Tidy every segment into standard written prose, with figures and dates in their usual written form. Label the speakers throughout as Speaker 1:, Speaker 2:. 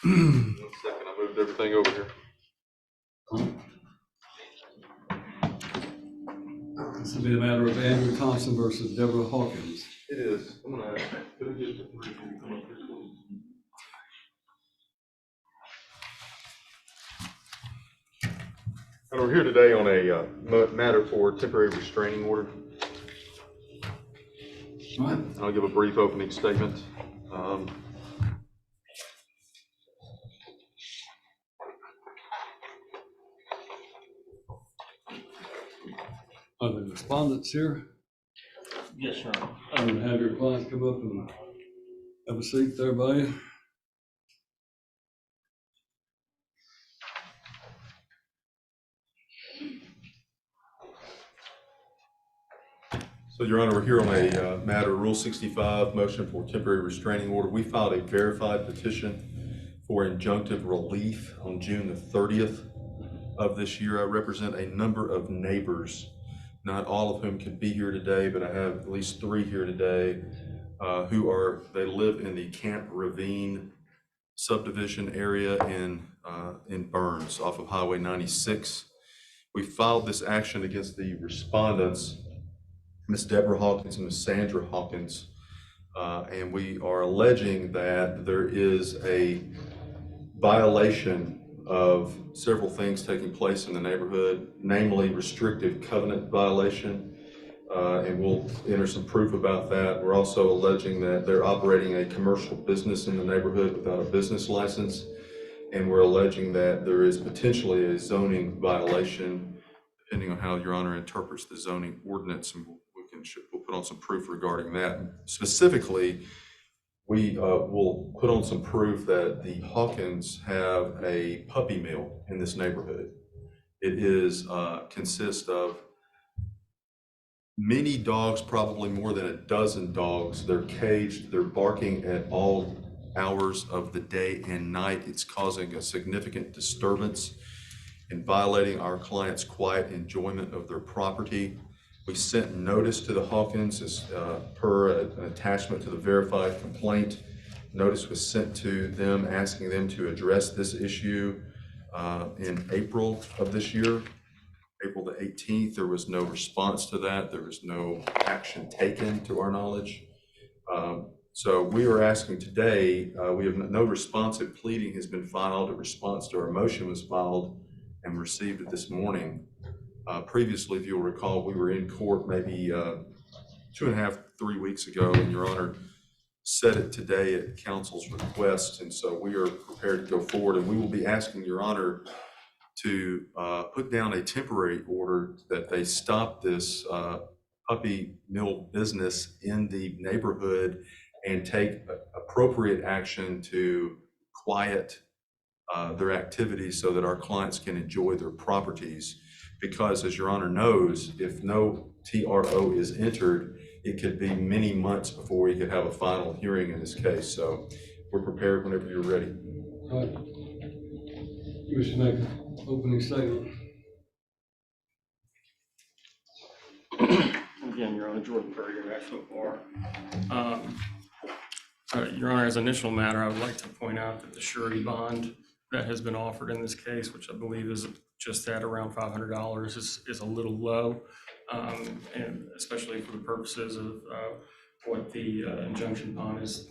Speaker 1: 1 second, I moved everything over here.
Speaker 2: This will be the matter of Andrew Thompson versus Deborah Hawkins.
Speaker 1: It is. I'm gonna could I get the three of you to come up here, please? And we're here today on a matter for temporary restraining order.
Speaker 2: All right.
Speaker 1: I'll give a brief opening statement.
Speaker 2: Are the respondents here?
Speaker 3: Yes, sir.
Speaker 2: I'm going to have your clients come up and have a seat there by you.
Speaker 1: So, Your Honor, we're here on a matter, Rule 65, motion for temporary restraining order. We filed a verified petition for injunctive relief on June the 30th of this year. I represent a number of neighbors, not all of whom could be here today, but I have at least 3 here today they live in the Camp Ravine subdivision area in Burns off of Highway 96. We filed this action against the respondents, Ms. Deborah Hawkins and Ms. Sandra Hawkins, and we are alleging that there is a violation of several things taking place in the neighborhood, namely restrictive covenant violation, and we'll enter some proof about that. We're also alleging that they're operating a commercial business in the neighborhood without a business license, and we're alleging that there is potentially a zoning violation, depending on how Your Honor interprets the zoning ordinance, and we'll put on some proof regarding that. Specifically, we will put on some proof that the Hawkins have a puppy mill in this neighborhood. It is consists of many dogs, probably more than a dozen dogs. They're caged, they're barking at all hours of the day and night. It's causing a significant disturbance and violating our clients' quiet enjoyment of their property. We sent notice to the Hawkins as per an attachment to the verified complaint. Notice was sent to them asking them to address this issue in April of this year, April the 18th. There was no response to that. There was no action taken to our knowledge. So we are asking today, we have no responsive pleading has been filed. A response to our motion was filed and received it this morning. Previously, if you'll recall, we were in court maybe 2.5, 3 weeks ago, and Your Honor set it today at counsel's request, and so we are prepared to go forward, and we will be asking Your Honor to put down a temporary order that they stop this puppy mill business in the neighborhood and take appropriate action to quiet their activities so that our clients can enjoy their properties. Because as Your Honor knows, if no TRO is entered, it could be many months before we could have a final hearing in this case. So we're prepared whenever you're ready.
Speaker 2: All right. You wish to make an opening statement?
Speaker 3: Again, Your Honor, Jordan Berger, National Bar. Your Honor, as an initial matter, I would like to point out that the surety bond that has been offered in this case, which I believe is just at around $500, is a little low, and especially for the purposes of what the injunction bond is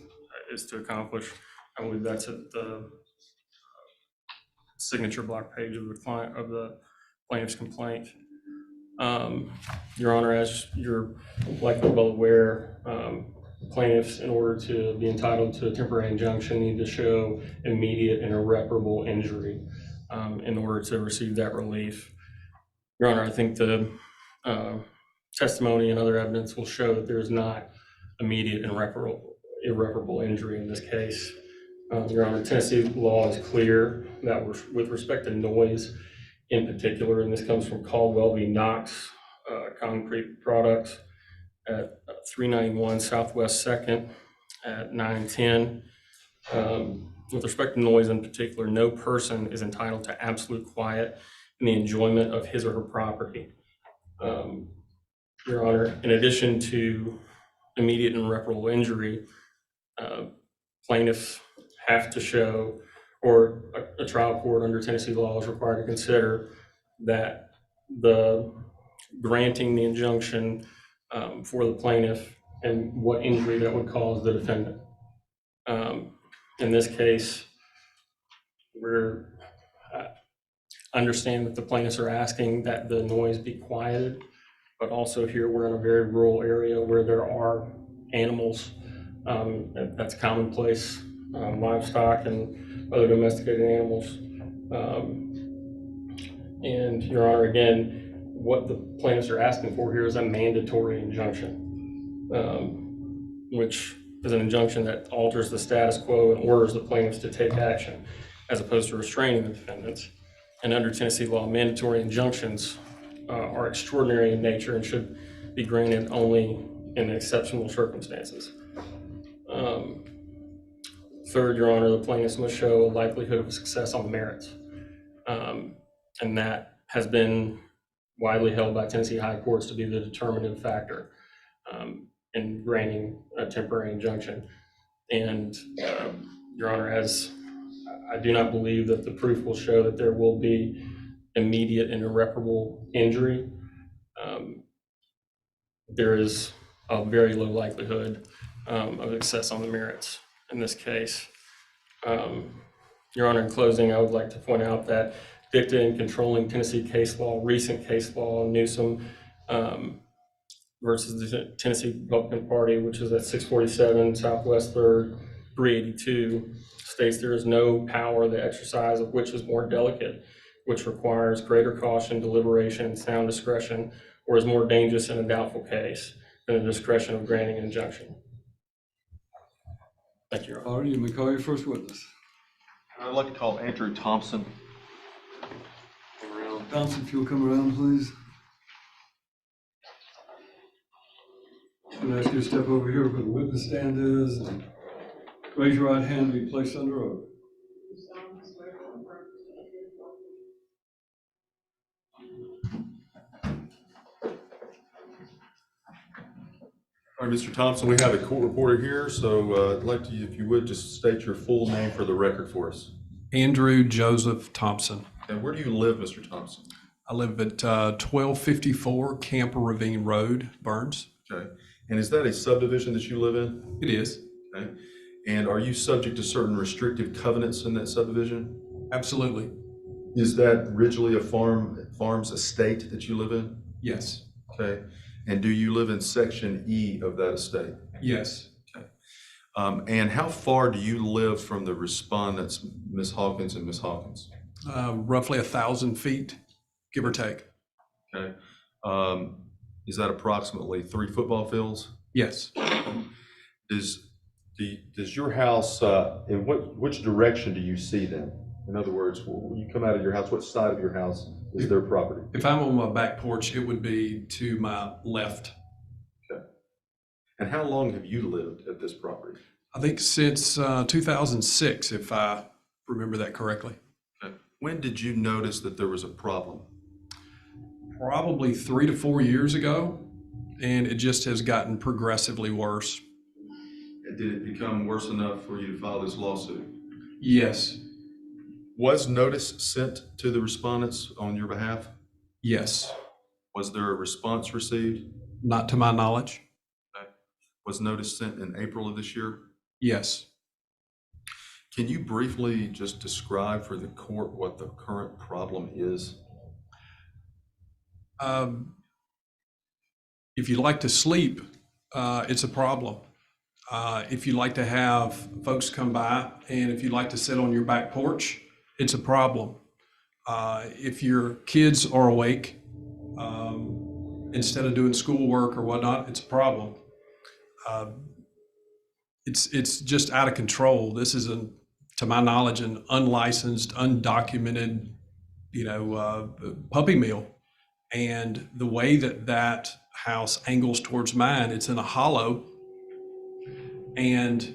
Speaker 3: to accomplish. I believe that's at the signature block page of the plaintiff's complaint. Your Honor, as you're likely well aware, plaintiffs, in order to be entitled to a temporary injunction, need to show immediate and irreparable injury in order to receive that relief. Your Honor, I think the testimony and other evidence will show that there is not immediate and irreparable injury in this case. Your Honor, Tennessee law is clear that with respect to noise in particular, and this comes from Caldwell v. Knox Concrete Products at 391 Southwest 2nd at 910. With respect to noise in particular, no person is entitled to absolute quiet in the enjoyment of his or her property. Your Honor, in addition to immediate and irreparable injury, plaintiffs have to show or a trial court under Tennessee law is required to consider that the granting the injunction for the plaintiff and what injury that would cause the defendant. In this case, we're understand that the plaintiffs are asking that the noise be quieted, but also here we're in a very rural area where there are animals. That's commonplace, livestock and other domesticated animals. And Your Honor, again, what the plaintiffs are asking for here is a mandatory injunction, which is an injunction that alters the status quo and orders the plaintiffs to take action, as opposed to restraining the defendants. And under Tennessee law, mandatory injunctions are extraordinary in nature and should be granted only in exceptional circumstances. Third, Your Honor, the plaintiffs must show a likelihood of success on the merits. And that has been widely held by Tennessee high courts to be the determinative factor in granting a temporary injunction. And Your Honor, as I do not believe that the proof will show that there will be immediate and irreparable injury. There is a very low likelihood of success on the merits in this case. Your Honor, in closing, I would like to point out that dicta in controlling Tennessee case law, recent case law, Newsom versus the Tennessee Republican Party, which is at 647 Southwest 3rd, 382, states there is no power, the exercise of which is more delicate, which requires greater caution, deliberation, and sound discretion, or is more dangerous in a doubtful case than the discretion of granting an injunction. Thank you, Your Honor.
Speaker 2: All right, you may call your first witness.
Speaker 1: I'd like to call Andrew Thompson.
Speaker 2: Thompson, if you'll come around, please. I'm going to ask you to step over here where the witness stand is and raise your right hand and be placed under oath.
Speaker 1: All right, Mr. Thompson, we have a court reporter here, so I'd like to, if you would, just state your full name for the record for us.
Speaker 4: Andrew Joseph Thompson.
Speaker 1: And where do you live, Mr. Thompson?
Speaker 4: I live at 1254 Camper Ravine Road, Burns.
Speaker 1: Okay. And is that a subdivision that you live in?
Speaker 4: It is.
Speaker 1: Okay. And are you subject to certain restrictive covenants in that subdivision?
Speaker 4: Absolutely.
Speaker 1: Is that originally a farm's estate that you live in?
Speaker 4: Yes.
Speaker 1: Okay. And do you live in Section E of that estate?
Speaker 4: Yes.
Speaker 1: Okay. And how far do you live from the respondents, Ms. Hawkins and Ms. Hawkins?
Speaker 4: Roughly 1,000 feet, give or take.
Speaker 1: Okay. Is that approximately 3 football fields?
Speaker 4: Yes.
Speaker 1: Does your house, in which direction do you see them? In other words, when you come out of your house, what side of your house is their property?
Speaker 4: If I'm on my back porch, it would be to my left.
Speaker 1: Okay. And how long have you lived at this property?
Speaker 4: I think since 2006, if I remember that correctly.
Speaker 1: Okay. When did you notice that there was a problem?
Speaker 4: Probably 3 to 4 years ago, and it just has gotten progressively worse.
Speaker 1: And did it become worse enough for you to file this lawsuit?
Speaker 4: Yes.
Speaker 1: Was notice sent to the respondents on your behalf?
Speaker 4: Yes.
Speaker 1: Was there a response received?
Speaker 4: Not to my knowledge.
Speaker 1: Okay. Was notice sent in April of this year?
Speaker 4: Yes.
Speaker 1: Can you briefly just describe for the court what the current problem is?
Speaker 4: If you like to sleep, it's a problem. If you like to have folks come by, and if you like to sit on your back porch, it's a problem. If your kids are awake, instead of doing schoolwork or whatnot, it's a problem. It's just out of control. This is, to my knowledge, an unlicensed, undocumented, puppy mill. And the way that house angles towards mine, it's in a hollow, and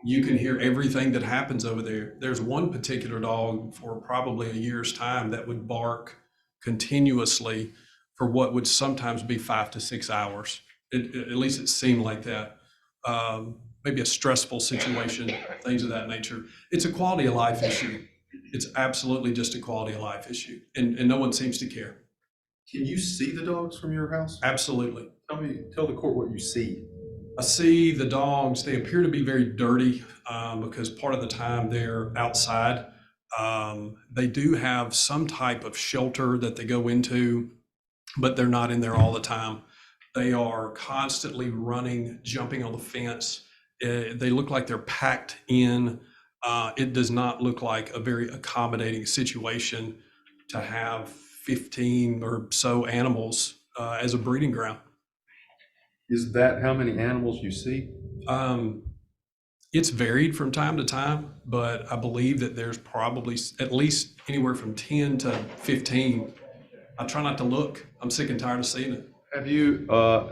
Speaker 4: you can hear everything that happens over there. There's one particular dog for probably a year's time that would bark continuously for what would sometimes be 5 to 6 hours. At least it seemed like that. maybe a stressful situation, things of that nature. It's a quality of life issue. It's absolutely just a quality of life issue, and no one seems to care.
Speaker 1: Can you see the dogs from your house?
Speaker 4: Absolutely.
Speaker 1: Tell the court what you see.
Speaker 4: I see the dogs, they appear to be very dirty because part of the time they're outside. They do have some type of shelter that they go into, but they're not in there all the time. They are constantly running, jumping on the fence. They look like they're packed in. It does not look like a very accommodating situation to have 15 or so animals as a breeding ground.
Speaker 1: Is that how many animals you see?
Speaker 4: It's varied from time to time, but I believe that there's probably at least anywhere from 10 to 15. I try not to look. I'm sick and tired of seeing it.
Speaker 1: Have you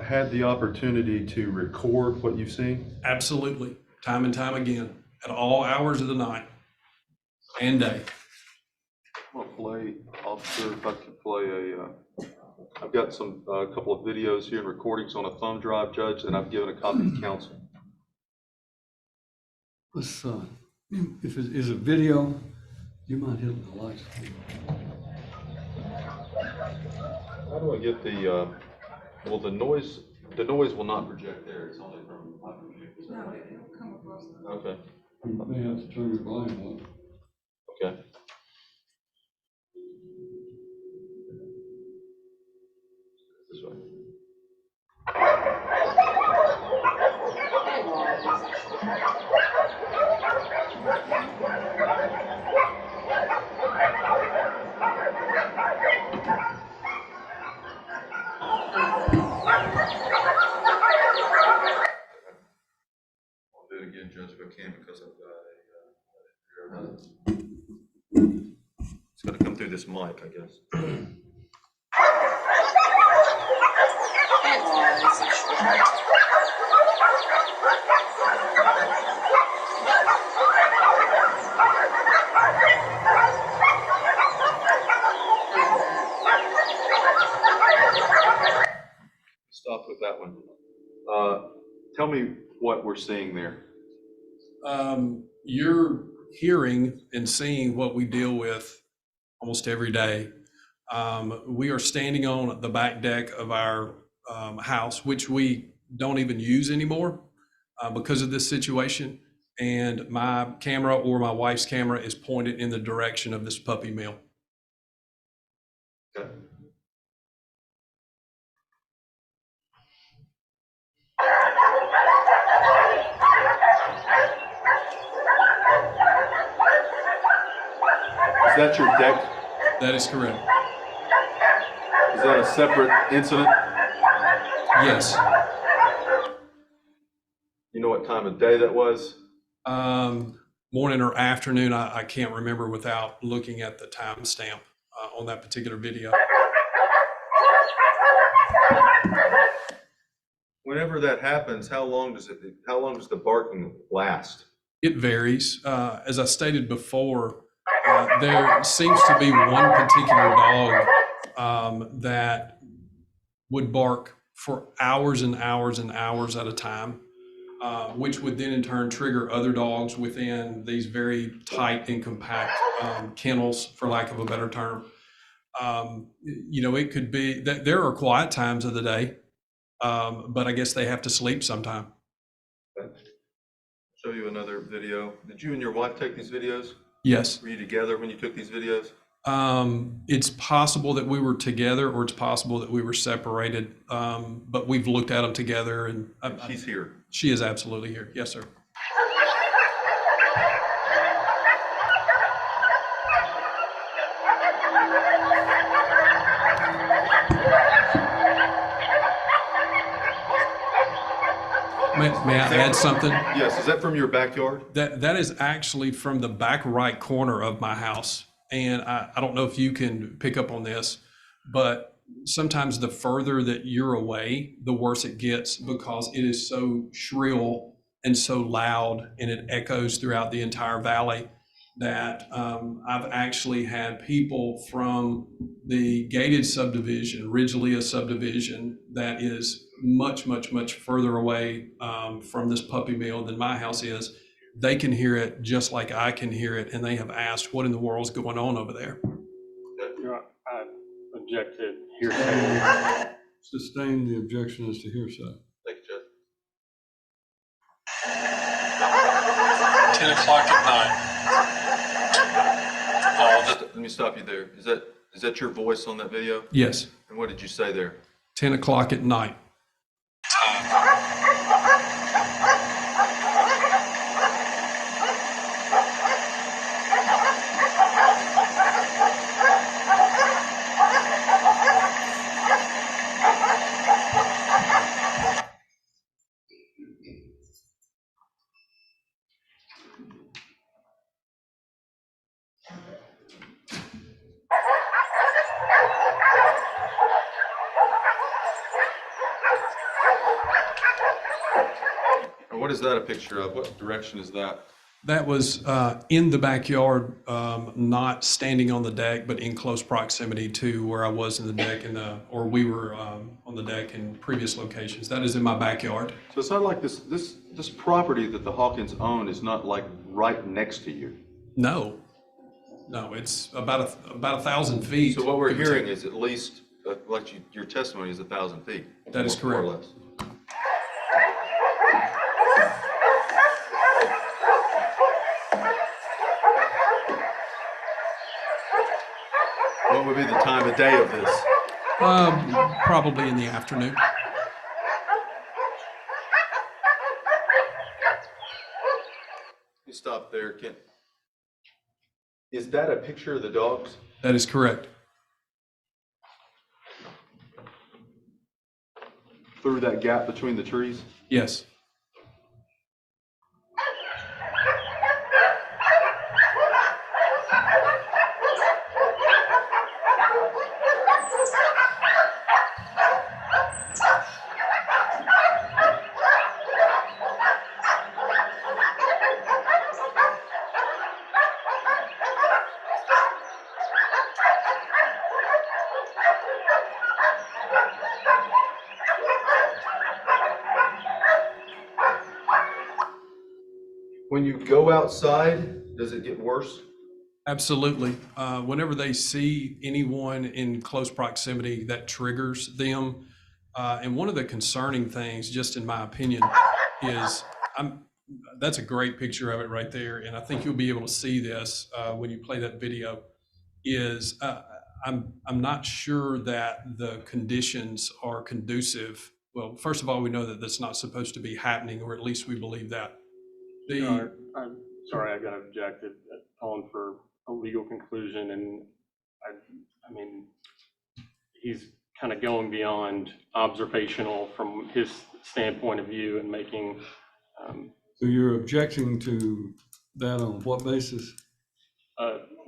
Speaker 1: had the opportunity to record what you've seen?
Speaker 4: Absolutely. Time and time again, at all hours of the night and day.
Speaker 1: I'm gonna play, officer, if I can play I've got a couple of videos here and recordings on a thumb drive, Judge, and I've given a copy to counsel.
Speaker 2: Let's, if it is a video, you mind hitting the lights?
Speaker 1: How do I get the, well, the noise will not project there, it's only from my computer.
Speaker 5: No, it'll come across.
Speaker 1: Okay,
Speaker 2: You may have to turn your volume up.
Speaker 1: okay. This way. I'll do it again, Judge, if I can, because I've got it's going to come through this mic, I guess. Stop with that one. Tell me what we're seeing there.
Speaker 4: You're hearing and seeing what we deal with almost every day. We are standing on the back deck of our house, which we don't even use anymore because of this situation. And my camera or my wife's camera is pointed in the direction of this puppy mill.
Speaker 1: Okay. Is that your deck?
Speaker 4: That is correct.
Speaker 1: Is that a separate incident?
Speaker 4: Yes.
Speaker 1: You know what time of day that was?
Speaker 4: Morning or afternoon, I can't remember without looking at the timestamp on that particular video.
Speaker 1: Whenever that happens, how long does the barking last?
Speaker 4: It varies. As I stated before, there seems to be one particular dog that would bark for hours and hours and hours at a time, which would then in turn trigger other dogs within these very tight and compact kennels, for lack of a better term. You know, it could be that there are quiet times of the day, but I guess they have to sleep sometime.
Speaker 1: Show you another video. Did you and your wife take these videos?
Speaker 4: Yes.
Speaker 1: Were you together when you took these videos?
Speaker 4: It's possible that we were together, or it's possible that we were separated, but we've looked at them together. And
Speaker 1: She's here.
Speaker 4: She is absolutely here. Yes, sir. May I add something?
Speaker 1: Yes, is that from your backyard?
Speaker 4: That is actually from the back right corner of my house. And I don't know if you can pick up on this, but sometimes the further that you're away, the worse it gets, because it is so shrill and so loud, and it echoes throughout the entire valley, that I've actually had people from the gated subdivision, Ridgelea subdivision, that is much, much, much further away from this puppy mill than my house is. They can hear it just like I can hear it, and they have asked, what in the world's going on over there?
Speaker 3: I object to hearsay.
Speaker 2: Sustain the objection as to hearsay.
Speaker 1: Thank you, Judge.
Speaker 4: 10 o'clock at night.
Speaker 1: Let me stop you there. Is that your voice on that video?
Speaker 4: Yes,
Speaker 1: And what did you say there?
Speaker 4: 10 o'clock at night.
Speaker 1: And what is that a picture of? What direction is that?
Speaker 4: That was in the backyard, not standing on the deck, but in close proximity to where I was in the deck or we were on the deck in previous locations. That is in my backyard.
Speaker 1: So it's not like this property that the Hawkins own is not like right next to you.
Speaker 4: No, it's about 1,000 feet.
Speaker 1: So what we're hearing is at least, your testimony is 1,000 feet.
Speaker 4: That is
Speaker 1: more or
Speaker 4: correct.
Speaker 1: less. What would be the time of day of this?
Speaker 4: Probably in the afternoon.
Speaker 1: You stop there, Kent. Is that a picture of the dogs?
Speaker 4: That is correct.
Speaker 1: Through that gap between the trees?
Speaker 4: Yes.
Speaker 1: When you go outside, does it get worse?
Speaker 4: Absolutely. Whenever they see anyone in close proximity, that triggers them. And one of the concerning things, just in my opinion, is that's a great picture of it right there. And I think you'll be able to see this when you play that video. I'm not sure that the conditions are conducive. Well, first of all, we know that that's not supposed to be happening, or at least we believe that.
Speaker 3: I'm sorry, I got objected calling for a legal conclusion, and I mean, he's kind of going beyond observational from his standpoint of view and making.
Speaker 2: So you're objecting to that on what basis?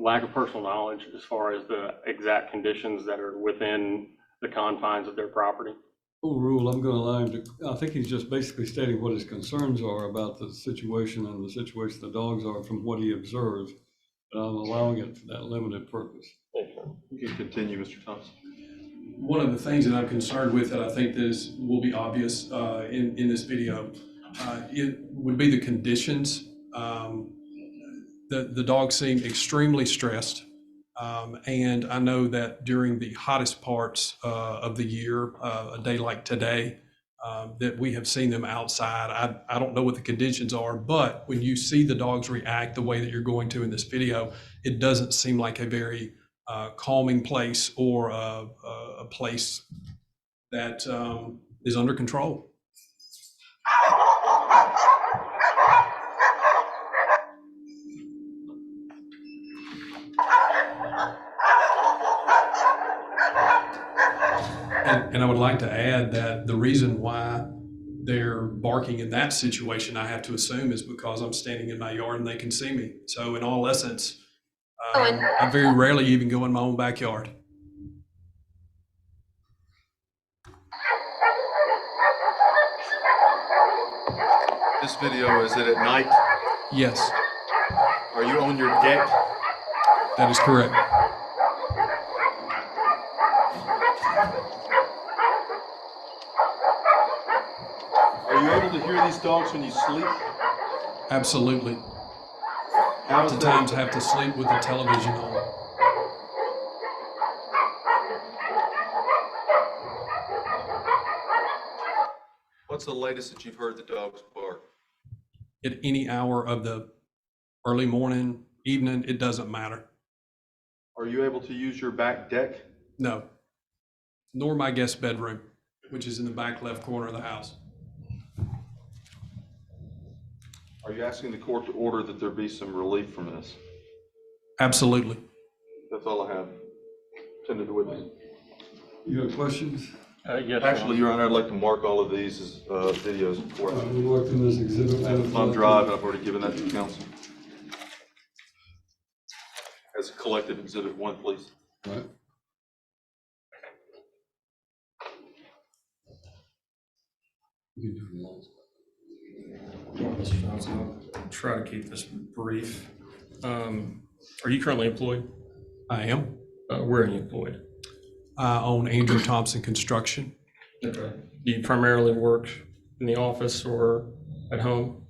Speaker 3: Lack of personal knowledge as far as the exact conditions that are within the confines of their property.
Speaker 2: Rule, I'm going to allow him to, I think he's just basically stating what his concerns are about the situation and the situation the dogs are from what he observes. But I'm allowing it for that limited purpose.
Speaker 1: You can continue, Mr. Thompson.
Speaker 4: One of the things that I'm concerned with that I think will be obvious in this video, it would be the conditions. The dogs seem extremely stressed. And I know that during the hottest parts of the year, a day like today, that we have seen them outside. I don't know what the conditions are, but when you see the dogs react the way that you're going to in this video, it doesn't seem like a very calming place or a place that is under control. And I would like to add that the reason why they're barking in that situation, I have to assume, is because I'm standing in my yard and they can see me. So in all essence, I very rarely even go in my own backyard.
Speaker 1: This video, is it at night?
Speaker 4: Yes.
Speaker 1: Are you on your deck?
Speaker 4: That is correct.
Speaker 1: Are you able to hear these dogs when you sleep?
Speaker 4: Absolutely.
Speaker 1: How is
Speaker 4: Oftentimes
Speaker 1: that?
Speaker 4: have to sleep with the television on.
Speaker 1: What's the latest that you've heard the dogs bark?
Speaker 4: At any hour of the early morning, evening, it doesn't matter.
Speaker 1: Are you able to use your back deck?
Speaker 4: No, nor my guest bedroom, which is in the back left corner of the house.
Speaker 1: Are you asking the court to order that there be some relief from this?
Speaker 4: Absolutely.
Speaker 1: That's all I have. Send it to witness.
Speaker 2: You have questions?
Speaker 3: Yes.
Speaker 1: Actually, Your Honor, I'd like to mark all of these as videos for us.
Speaker 2: We marked them as exhibit.
Speaker 1: On drive, and I've already given that to counsel. As a collective exhibit 1, please.
Speaker 2: Right. You can do it long.
Speaker 3: Mr. Johnson, I'll try to keep this brief. Are you currently employed?
Speaker 4: I am.
Speaker 3: Where are you employed?
Speaker 4: I own Andrew Thompson Construction.
Speaker 3: Okay. Do you primarily work in the office or at home?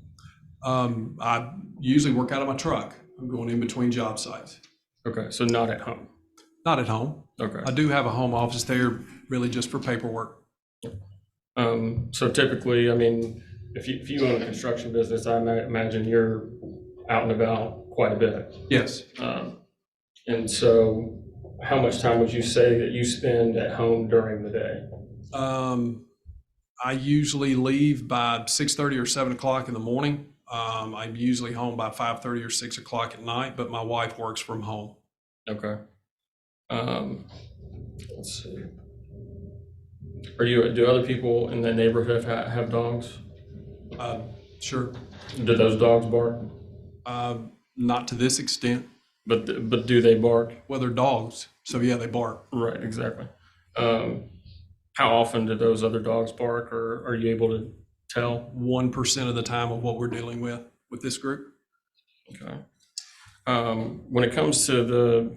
Speaker 4: I usually work out of my truck. I'm going in between job sites.
Speaker 3: Okay, so not at home.
Speaker 4: Not at home.
Speaker 3: Okay.
Speaker 4: I do have a home office there, really just for paperwork.
Speaker 3: So typically, I mean, if you own a construction business, I imagine you're out and about quite a bit.
Speaker 4: Yes.
Speaker 3: And so how much time would you say that you spend at home during the day?
Speaker 4: I usually leave by 6:30 or 7 o'clock in the morning. I'm usually home by 5:30 or 6 o'clock at night, but my wife works from home.
Speaker 3: Okay. Let's see. Do other people in the neighborhood have dogs?
Speaker 4: Sure.
Speaker 3: Do those dogs bark?
Speaker 4: Not to this extent.
Speaker 3: But do they bark?
Speaker 4: Well, they're dogs, so yeah, they bark.
Speaker 3: Right, exactly. How often do those other dogs bark, or are you able to tell?
Speaker 4: 1% of the time of what we're dealing with this group.
Speaker 3: Okay. When it comes to the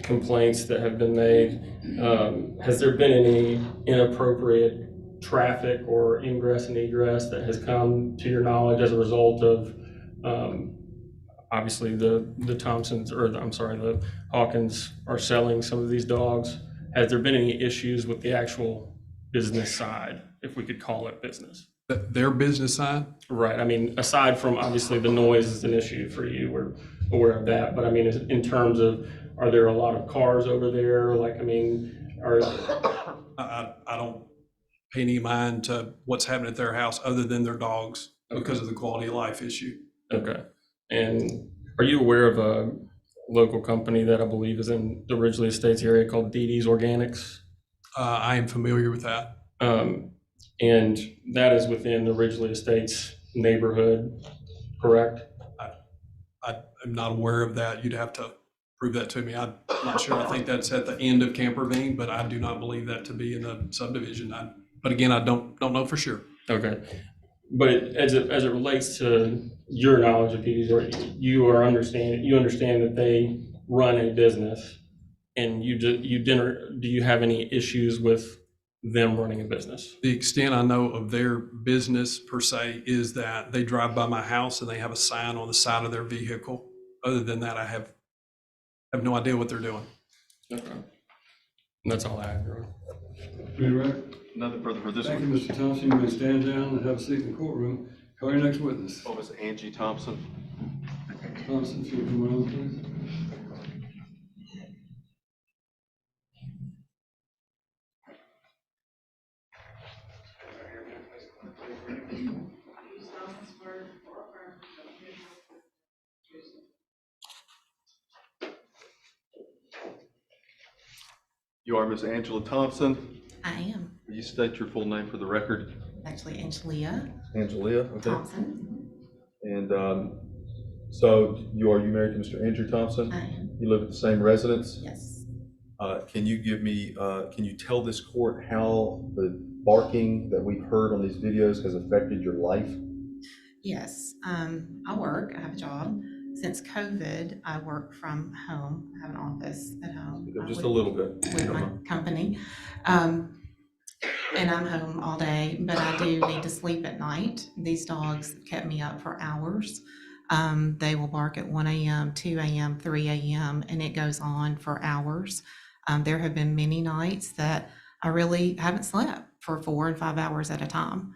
Speaker 3: complaints that have been made, has there been any inappropriate traffic or ingress and egress that has come to your knowledge as a result of, obviously the Thompsons, or I'm sorry, the Hawkins are selling some of these dogs? Has there been any issues with the actual business side, if we could call it business?
Speaker 4: Their business side?
Speaker 3: Right. I mean, aside from obviously the noise is an issue for you, we're aware of that. But I mean, in terms of, are there a lot of cars over there? Like, I mean,
Speaker 4: I don't pay any mind to what's happening at their house other than their dogs because of the quality of life issue.
Speaker 3: Okay. And are you aware of a local company that I believe is in the Ridgely Estates area called Didi's Organics?
Speaker 4: I am familiar with that.
Speaker 3: And that is within the Ridgely Estates neighborhood, correct?
Speaker 4: I am not aware of that. You'd have to prove that to me. I'm not sure. I think that's at the end of Campervine, but I do not believe that to be in the subdivision. But again, I don't know for sure.
Speaker 3: Okay. But as it relates to your knowledge of Didi's, you understand that they run a business, and do you have any issues with them running a business?
Speaker 4: The extent I know of their business per se is that they drive by my house and they have a sign on the side of their vehicle. Other than that, I have no idea what they're doing.
Speaker 3: Okay. And that's all I have, Your Honor.
Speaker 2: Redirect.
Speaker 1: Nothing further for this
Speaker 2: Thank you,
Speaker 1: one.
Speaker 2: Mr. Thompson. You may stand down and have a seat in the courtroom. Call your next witness.
Speaker 1: Oh, Miss Angie Thompson.
Speaker 2: Thompson, if you come around, please.
Speaker 1: You are Miss Angela Thompson.
Speaker 5: I am
Speaker 1: Will you state your full name for the record?
Speaker 5: actually Angelia
Speaker 1: Angelia, okay.
Speaker 5: Thompson.
Speaker 1: And so you married to Mr. Andrew Thompson?
Speaker 5: I am,
Speaker 1: You live at the same residence?
Speaker 5: yes.
Speaker 1: Can you tell this court how the barking that we've heard on these videos has affected your life?
Speaker 5: Yes, I work, I have a job. Since COVID, I work from home. I have an office at home.
Speaker 1: Just a little bit.
Speaker 5: With my company. And I'm home all day, but I do need to sleep at night. These dogs kept me up for hours. They will bark at 1 a.m., 2 a.m., 3 a.m., and it goes on for hours. There have been many nights that I really haven't slept for 4 and 5 hours at a time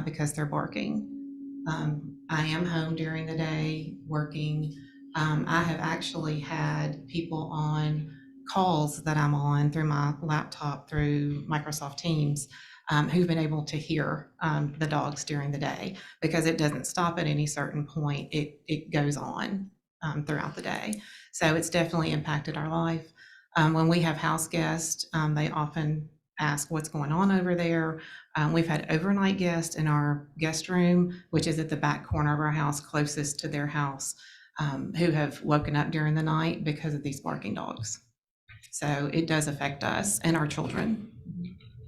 Speaker 5: because they're barking. I am home during the day working. I have actually had people on calls that I'm on through my laptop, through Microsoft Teams, who've been able to hear the dogs during the day because it doesn't stop at any certain point. It goes on throughout the day. So it's definitely impacted our life. When we have house guests, they often ask what's going on over there. We've had overnight guests in our guest room, which is at the back corner of our house, closest to their house, who have woken up during the night because of these barking dogs. So it does affect us and our children.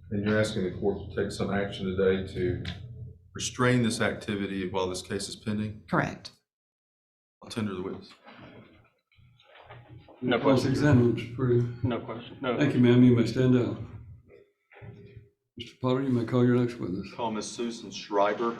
Speaker 1: And you're asking the court to take some action today to restrain this activity while this case is pending?
Speaker 5: Correct.
Speaker 1: I'll tender the witness.
Speaker 3: No question.
Speaker 2: Cross-examined, Mr. Pruitt.
Speaker 3: No question. No.
Speaker 2: Thank you, ma'am. You may stand down. Mr. Potter, you may call your next witness.
Speaker 1: Call Ms. Susan Schreiber.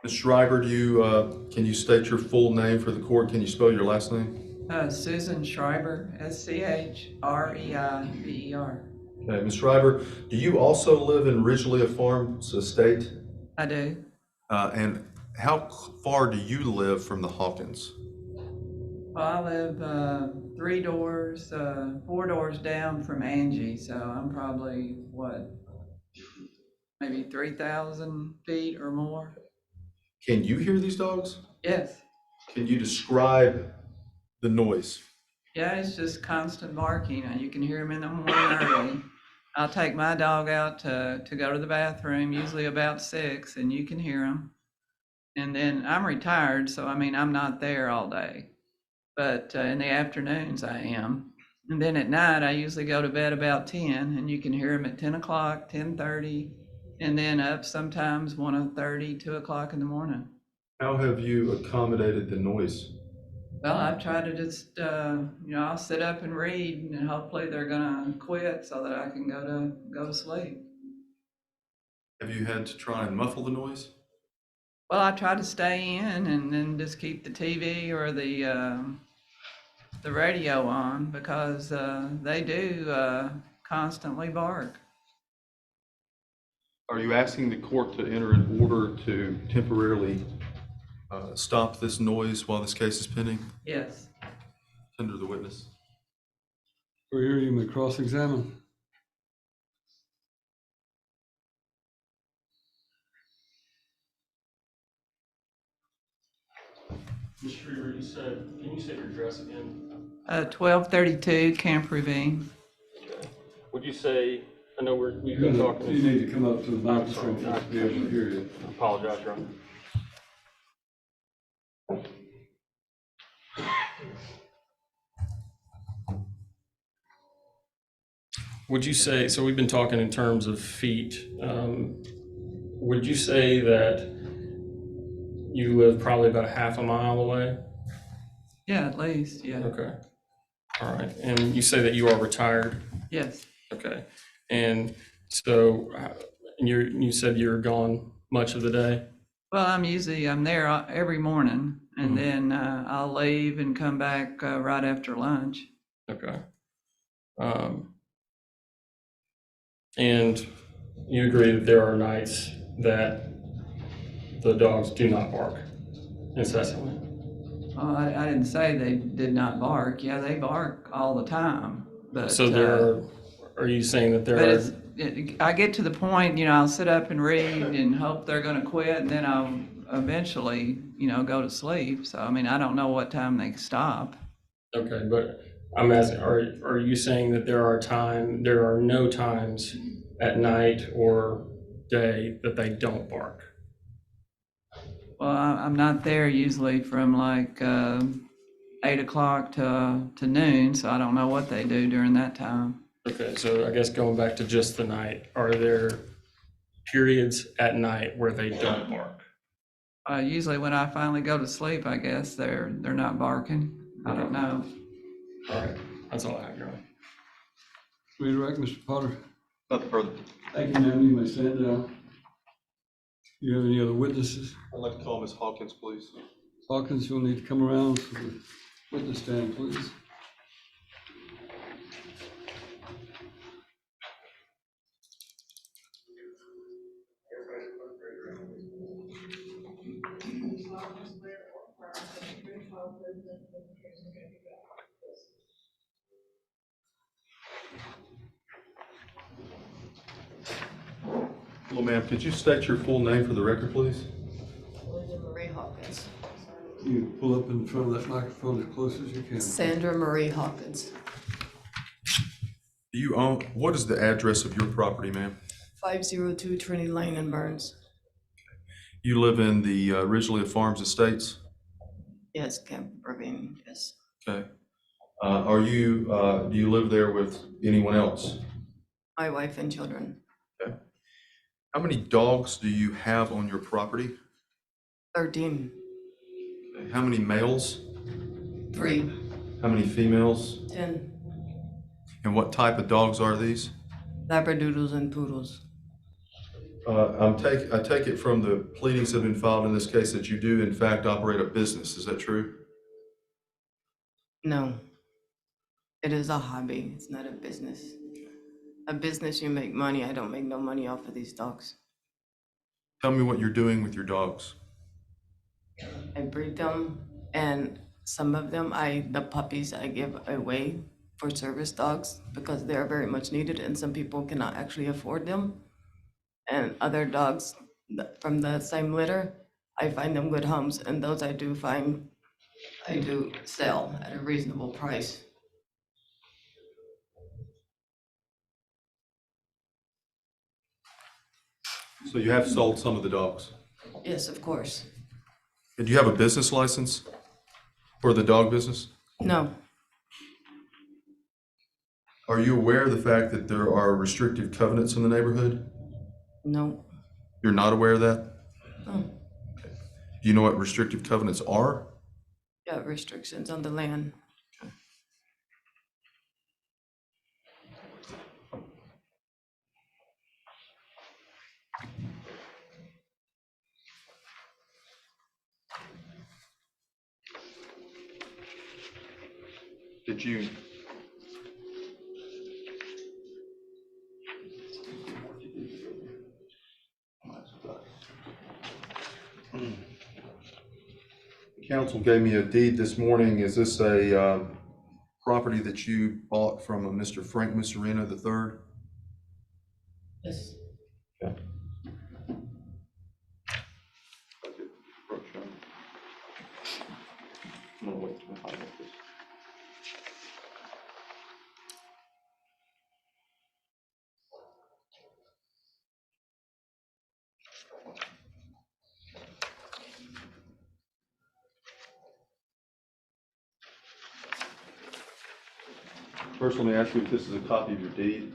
Speaker 1: Ms. Schreiber, can you state your full name for the court? Can you spell your last name?
Speaker 6: Susan Schreiber, Schreiber.
Speaker 1: Okay, Ms. Schreiber, do you also live in Ridgely Farms Estate?
Speaker 6: I do.
Speaker 1: And how far do you live from the Hawkins?
Speaker 6: Well, I live 4 doors down from Angie, so I'm probably, maybe 3,000 feet or more?
Speaker 1: Can you hear these dogs?
Speaker 6: Yes.
Speaker 1: Can you describe the noise?
Speaker 6: Yeah, it's just constant barking. You can hear them in the morning early. I'll take my dog out to go to the bathroom, usually about 6, and you can hear them. And then I'm retired, so I'm not there all day. But in the afternoons I am. And then at night I usually go to bed about 10, and you can hear them at 10 o'clock, 10:30, and then up sometimes 1:30, 2 o'clock in the morning.
Speaker 1: How have you accommodated the noise?
Speaker 6: Well, I've tried to just, I'll sit up and read, and hopefully they're gonna quit so that I can go to sleep.
Speaker 1: Have you had to try and muffle the noise?
Speaker 6: Well, I try to stay in and then just keep the TV or the radio on because they do constantly bark.
Speaker 1: Are you asking the court to enter an order to temporarily stop this noise while this case is pending?
Speaker 6: Yes.
Speaker 1: Tender the witness.
Speaker 2: For here, you may cross-examine.
Speaker 3: Ms. Schreiber, can you say your address again?
Speaker 6: 1232 Camp Ravine.
Speaker 3: Okay. Would you say, I know we've
Speaker 2: You
Speaker 3: been talking.
Speaker 2: need to come up to the microphone
Speaker 3: sorry.
Speaker 2: to be able to hear you.
Speaker 3: I apologize, Your Honor. Would you say, so we've been talking in terms of feet, would you say that you live probably about a half a mile away?
Speaker 6: Yeah, at least, yeah.
Speaker 3: Okay, all right, and you say that you are retired?
Speaker 6: Yes.
Speaker 3: Okay, and so you said you're gone much of the day?
Speaker 6: Well, I'm there every morning, and then I'll leave and come back right after lunch.
Speaker 3: Okay. And you agree that there are nights that the dogs do not bark incessantly?
Speaker 6: I didn't say they did not bark. Yeah, they bark all the time. But
Speaker 3: So are you saying that there are?
Speaker 6: I get to the point, I'll sit up and read and hope they're going to quit, and then I'll eventually, go to sleep. So, I don't know what time they stop.
Speaker 3: Okay, but I'm asking, are you saying that there are no times at night or day that they don't bark?
Speaker 6: Well, I'm not there usually from like 8 o'clock to noon, so I don't know what they do during that time.
Speaker 3: Okay, so I guess going back to just the night, are there periods at night where they don't bark?
Speaker 6: Usually when I finally go to sleep, I guess they're not barking. I don't know.
Speaker 3: All right, that's all I have, Your Honor.
Speaker 2: Redirect, Mr. Potter.
Speaker 1: Nothing further.
Speaker 2: Thank you, ma'am. You may stand down. Do you have any other witnesses?
Speaker 1: I'd like to call Ms. Hawkins, please.
Speaker 2: Hawkins, you'll need to come around for the witness stand, please.
Speaker 1: Hello, ma'am. Could you state your full name for the record, please?
Speaker 7: Marie Hawkins.
Speaker 2: You pull up in front of that microphone as close as you can.
Speaker 7: Sandra Marie Hawkins,
Speaker 1: Do you own, what is the address of your property, ma'am?
Speaker 7: 502 Trinity Lane in Burns.
Speaker 1: You live in the Ridgely Farms Estates?
Speaker 7: Yes, Camp Ravine, yes.
Speaker 1: Okay. Do you live there with anyone else?
Speaker 7: My wife and children,
Speaker 1: Okay. How many dogs do you have on your property?
Speaker 7: 13,
Speaker 1: Okay. How many males?
Speaker 7: 3,
Speaker 1: How many females?
Speaker 7: 10,
Speaker 1: And what type of dogs are these?
Speaker 7: Labradoodles and poodles.
Speaker 1: I take it from the pleadings that have been filed in this case that you do in fact operate a business. Is that true?
Speaker 7: No, it is a hobby, it's not a business. A business, you make money, I don't make no money off of these dogs.
Speaker 1: Tell me what you're doing with your dogs.
Speaker 7: I breed them, and some of them, the puppies I give away for service dogs because they're very much needed and some people cannot actually afford them. And other dogs from the same litter, I find them good homes, and those I do sell at a reasonable price.
Speaker 1: So you have sold some of the dogs.
Speaker 7: Yes, of course.
Speaker 1: And do you have a business license for the dog business?
Speaker 7: No,
Speaker 1: Are you aware of the fact that there are restrictive covenants in the neighborhood?
Speaker 7: no,
Speaker 1: You're not aware of that?
Speaker 7: no.
Speaker 1: Do you know what restrictive covenants are?
Speaker 7: Yeah, restrictions on the land.
Speaker 1: Did you? The council gave me a deed this morning. Is this a property that you bought from a Mr. Frank Musarino III?
Speaker 7: Yes.
Speaker 1: Okay. I'm gonna wait till I highlight this. First, let me ask you if this is a copy of your deed.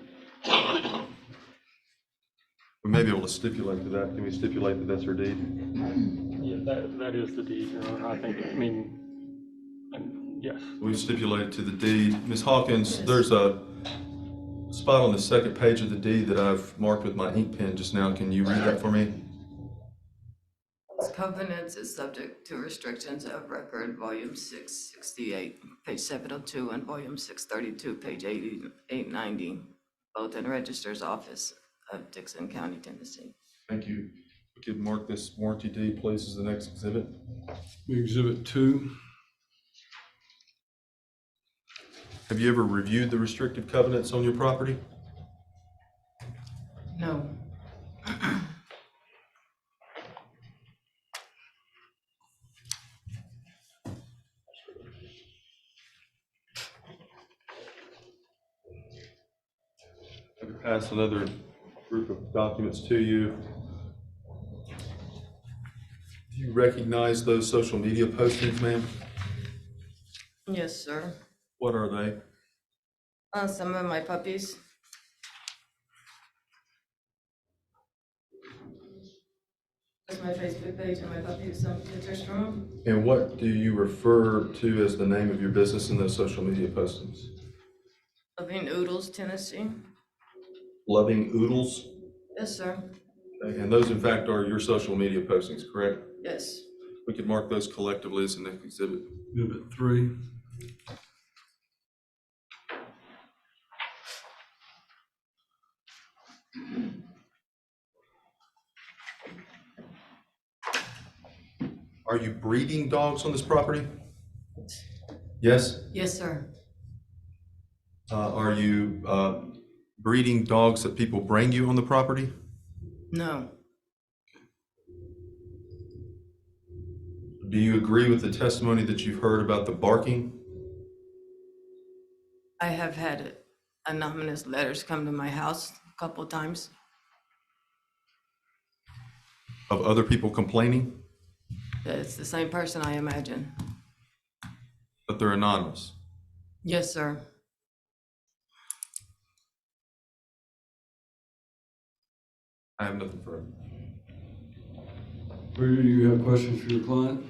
Speaker 1: We may be able to stipulate to that. Can we stipulate that that's her deed?
Speaker 3: Yeah, that is the deed, Your Honor. Yes.
Speaker 1: We've stipulated to the deed. Ms. Hawkins, there's a spot on the second page of the deed that I've marked with my ink pen just now. Can you read that for me?
Speaker 7: This covenants is subject to restrictions of record, volume 668, page 702, and volume 632, page 890, both in Registrar's Office of Dixon County, Tennessee.
Speaker 1: Thank you. We could mark this warranty deed, please, as the next exhibit.
Speaker 2: Exhibit 2.
Speaker 1: Have you ever reviewed the restrictive covenants on your property?
Speaker 7: No,
Speaker 1: to pass another group of documents to you. Do you recognize those social media postings, ma'am?
Speaker 7: Yes, sir.
Speaker 1: What are they?
Speaker 7: Some of my puppies. That's my Facebook page and my puppies, some pictures from them.
Speaker 1: And what do you refer to as the name of your business in those social media postings?
Speaker 7: Loving Oodles, Tennessee.
Speaker 1: Loving Oodles?
Speaker 7: Yes, sir.
Speaker 1: Okay, and those in fact are your social media postings, correct?
Speaker 7: Yes.
Speaker 1: We could mark those collectively as the next exhibit.
Speaker 2: Exhibit 3.
Speaker 1: Are you breeding dogs on this property? Yes?
Speaker 7: Yes, sir.
Speaker 1: Are you breeding dogs that people bring you on the property?
Speaker 7: No.
Speaker 1: Do you agree with the testimony that you've heard about the barking?
Speaker 7: I have had anonymous letters come to my house a couple times.
Speaker 1: Of other people complaining,
Speaker 7: It's the same person, I imagine.
Speaker 1: but they're anonymous?
Speaker 7: Yes, sir.
Speaker 1: I have nothing further.
Speaker 2: Do you have questions for your client?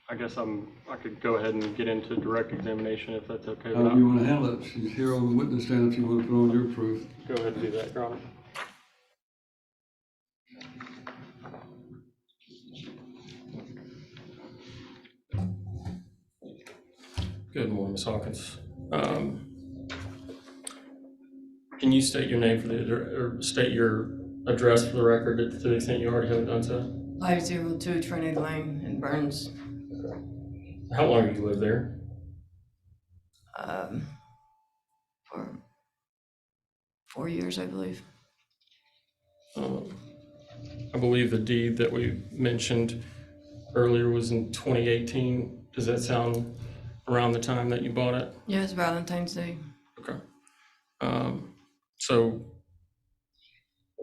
Speaker 3: I guess I could go ahead and get into direct examination if that's okay.
Speaker 2: How do you want to handle it? She's here on the witness stand if you want to put on your proof.
Speaker 3: Go ahead and do that, Your Honor. Good morning, Ms. Hawkins. Can you state your name or state your address for the record to the extent you already have done so?
Speaker 7: 502 Trinity Lane in Burns.
Speaker 3: How long have you lived there?
Speaker 7: For 4 years, I believe.
Speaker 3: I believe the deed that we mentioned earlier was in 2018. Does that sound around the time that you bought it?
Speaker 7: Yes, Valentine's Day.
Speaker 3: Okay. So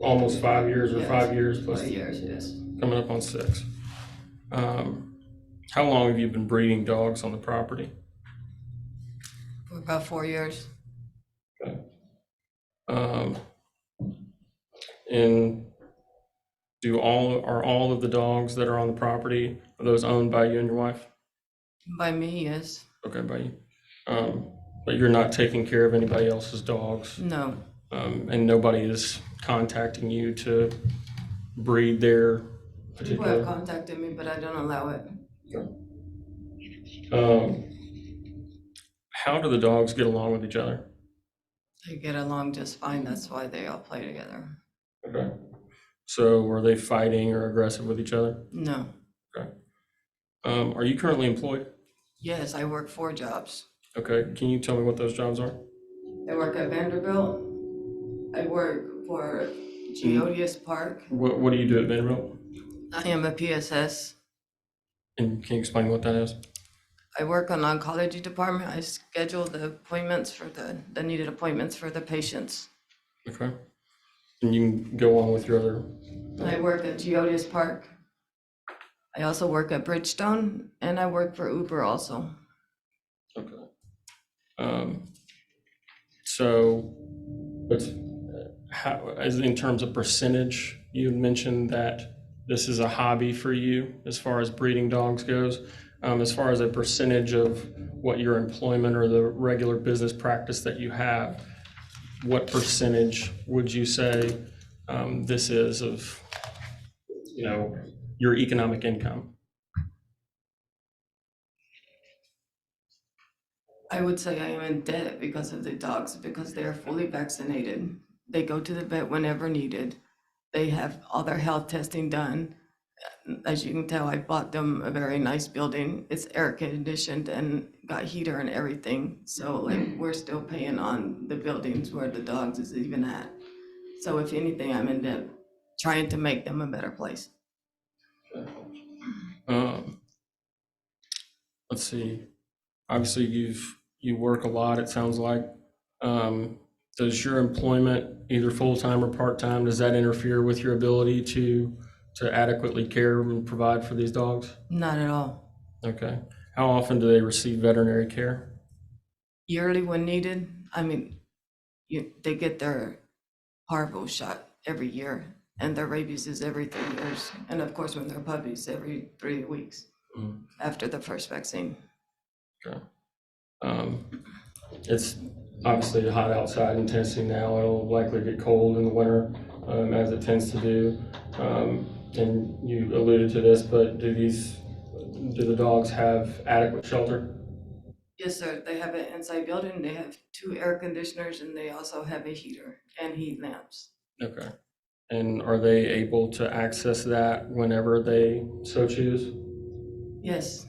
Speaker 3: almost 5 years or
Speaker 7: Yes.
Speaker 3: 5 years plus
Speaker 7: 5 years, yes.
Speaker 3: coming up on 6. How long have you been breeding dogs on the property?
Speaker 7: For about 4 years.
Speaker 3: Okay. And are all of the dogs that are on the property, are those owned by you and your wife?
Speaker 7: By me, yes.
Speaker 3: Okay, by you. But you're not taking care of anybody else's dogs,
Speaker 7: No.
Speaker 3: and nobody is contacting you to breed their
Speaker 7: People have
Speaker 3: particular.
Speaker 7: contacted me, but I don't allow it.
Speaker 3: How do the dogs get along with each other?
Speaker 7: They get along just fine. That's why they all play together.
Speaker 3: Okay. So were they fighting or aggressive with each other?
Speaker 7: No.
Speaker 3: Okay. Are you currently employed?
Speaker 7: Yes, I work 4 jobs.
Speaker 3: Okay. Can you tell me what those jobs are?
Speaker 7: I work at Vanderbilt. I work for Geodius Park.
Speaker 3: What do you do at Vanderbilt?
Speaker 7: I am a PSS.
Speaker 3: And can you explain what that is?
Speaker 7: I work on oncology department. I schedule the appointments for the needed appointments for the patients.
Speaker 3: Okay. And you can go on with your other.
Speaker 7: I work at Geodius Park. I also work at Bridgestone, and I work for Uber also.
Speaker 3: Okay. So, but how, as in terms of percentage, you mentioned that this is a hobby for you as far as breeding dogs goes. As far as a percentage of what your employment or the regular business practice that you have, what percentage would you say this is of, your economic income?
Speaker 7: I would say I am in debt because of the dogs, because they are fully vaccinated. They go to the vet whenever needed. They have all their health testing done. As you can tell, I bought them a very nice building. It's air conditioned and got heater and everything. So like we're still paying on the buildings where the dogs is even at. So if anything, I'm in debt trying to make them a better place.
Speaker 3: Let's see. Obviously, you work a lot, it sounds like. Does your employment, either full-time or part-time, does that interfere with your ability to adequately care and provide for these dogs?
Speaker 7: Not at all.
Speaker 3: Okay. How often do they receive veterinary care?
Speaker 7: Yearly when needed. I mean, they get their parvo shot every year, and their rabies is every 3 years. And of course, when they're puppies, every 3 weeks after the first vaccine.
Speaker 3: Okay. It's obviously hot outside in Tennessee now. It'll likely get cold in the winter, as it tends to do. And you alluded to this, but do the dogs have adequate shelter?
Speaker 7: Yes, sir. They have an inside building. They have 2 air conditioners, and they also have a heater and heat lamps.
Speaker 3: Okay. And are they able to access that whenever they so choose?
Speaker 7: Yes,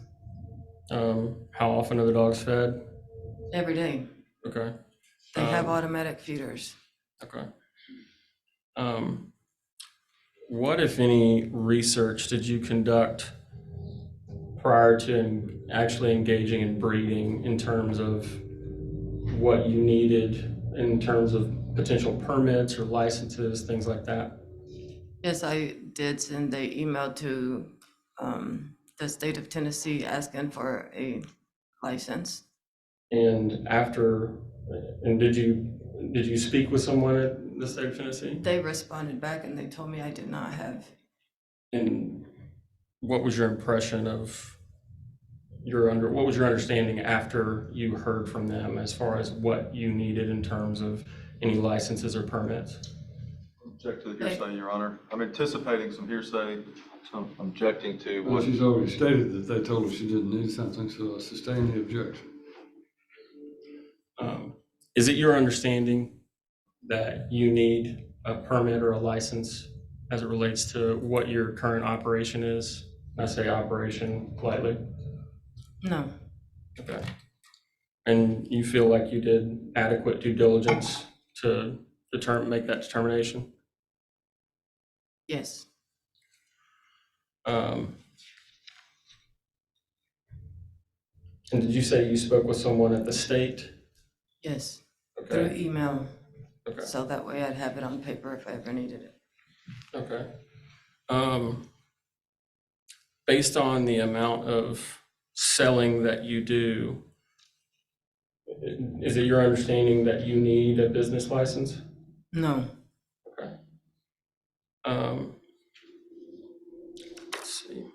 Speaker 3: How often are the dogs fed?
Speaker 7: every day.
Speaker 3: Okay.
Speaker 7: They have automatic feeders.
Speaker 3: Okay. What, if any, research did you conduct prior to actually engaging in breeding in terms of what you needed in terms of potential permits or licenses, things like that?
Speaker 7: Yes, I did send an email to the state of Tennessee asking for a license.
Speaker 3: And did you speak with someone at the state of Tennessee?
Speaker 7: They responded back and they told me I did not have.
Speaker 3: And what was your impression of what was your understanding after you heard from them as far as what you needed in terms of any licenses or permits?
Speaker 1: Object to the hearsay, Your Honor. I'm anticipating some hearsay, so I'm objecting to
Speaker 2: Well,
Speaker 1: what.
Speaker 2: she's already stated that they told her she didn't need something, so I sustain the objection.
Speaker 3: Is it your understanding that you need a permit or a license as it relates to what your current operation is? I say operation politely.
Speaker 7: No,
Speaker 3: Okay. And you feel like you did adequate due diligence to make that determination?
Speaker 7: yes,
Speaker 3: And did you say you spoke with someone at the state?
Speaker 7: yes, through
Speaker 3: Okay.
Speaker 7: email.
Speaker 3: Okay.
Speaker 7: So that way I'd have it on paper if I ever needed it.
Speaker 3: Okay. Based on the amount of selling that you do, is it your understanding that you need a business license?
Speaker 7: No,
Speaker 3: Okay. Let's see.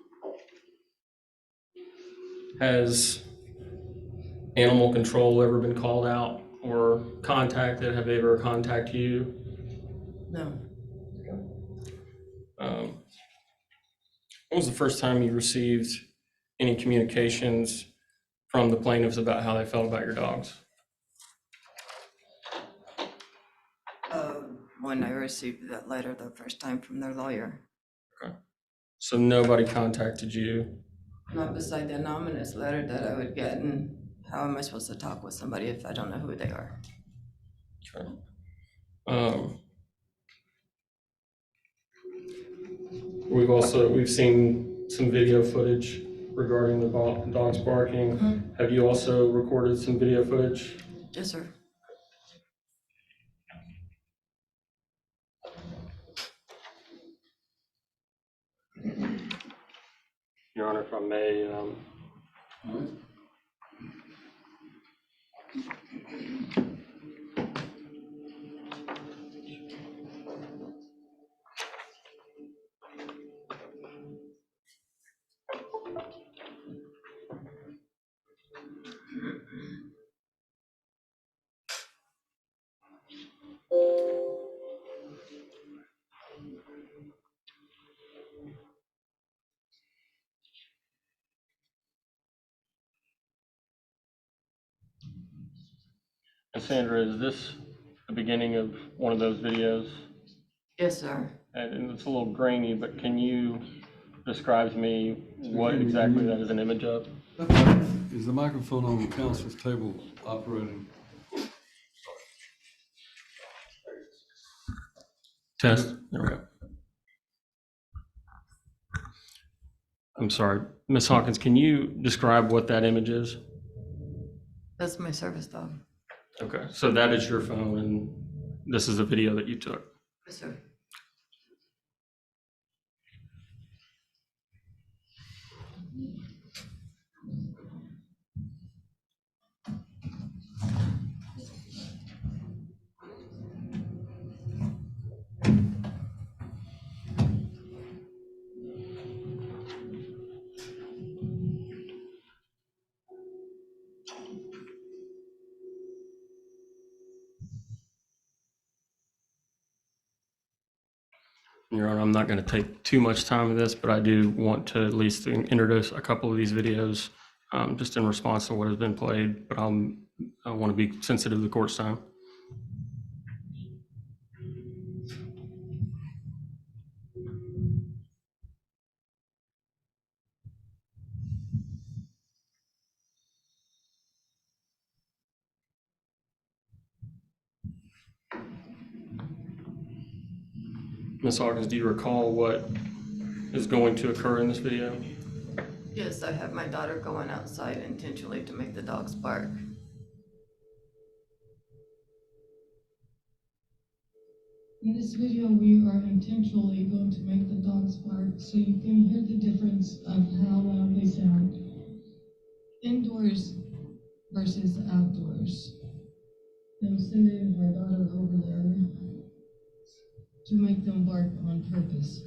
Speaker 3: Has animal control ever been called out or contacted? Have they ever contacted you?
Speaker 7: no.
Speaker 3: When was the first time you received any communications from the plaintiffs about how they felt about your dogs?
Speaker 7: When I received that letter the first time from their lawyer,
Speaker 3: Okay. So nobody contacted you?
Speaker 7: not beside the anonymous letter that I would get, and how am I supposed to talk with somebody if I don't know who they are?
Speaker 3: Okay. We've seen some video footage regarding the dogs barking. Have you also recorded some video footage?
Speaker 7: Yes, sir.
Speaker 3: Your Honor, if I may, Sandra, is this the beginning of one of those videos?
Speaker 7: Yes, sir.
Speaker 3: And it's a little grainy, but can you describe to me what exactly that is an image of?
Speaker 2: Is the microphone on the council's table operating?
Speaker 3: Test. There we go. I'm sorry. Ms. Hawkins, can you describe what that image is?
Speaker 7: That's my service dog.
Speaker 3: Okay, so that is your phone, and this is a video that you took.
Speaker 7: Yes, sir.
Speaker 3: Your Honor, I'm not going to take too much time with this, but I do want to at least introduce a couple of these videos just in response to what has been played, but I want to be sensitive to the court's time. Ms. Hawkins, do you recall what is going to occur in this video?
Speaker 7: Yes, I have my daughter going outside intentionally to make the dogs bark.
Speaker 8: In this video, we are intentionally going to make the dogs bark so you can hear the difference of how loud they sound indoors versus outdoors. I'm sending my daughter over there to make them bark on purpose.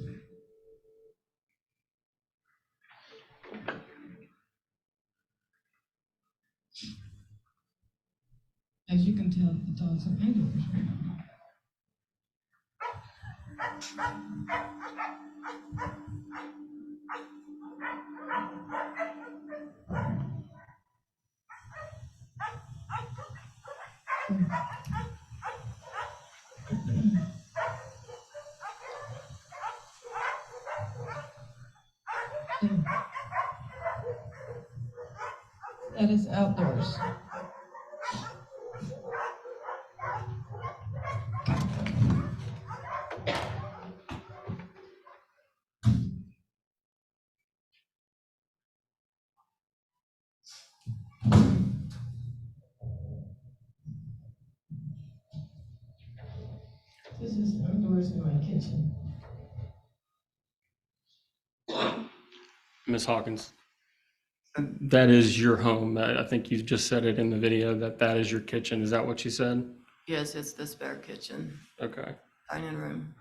Speaker 8: As you can tell, the dogs are indoors right now. That is outdoors. This is outdoors in my kitchen.
Speaker 3: Ms. Hawkins, that is your home. I think you just said it in the video that that is your kitchen. Is that what you said?
Speaker 7: Yes, it's the spare kitchen,
Speaker 3: Okay.
Speaker 7: dining room.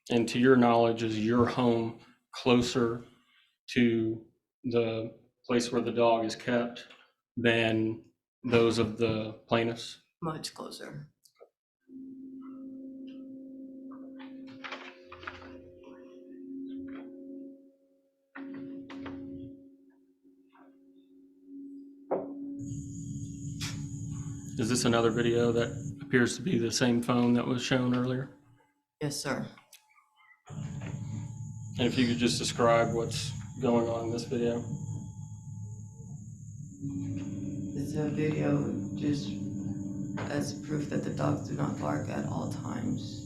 Speaker 3: And to your knowledge, is your home closer to the place where the dog is kept than those of the plaintiffs?
Speaker 7: Much closer.
Speaker 3: Is this another video that appears to be the same phone that was shown earlier?
Speaker 7: Yes, sir.
Speaker 3: And if you could just describe what's going on in this video.
Speaker 7: It's a video just as proof that the dogs do not bark at all times.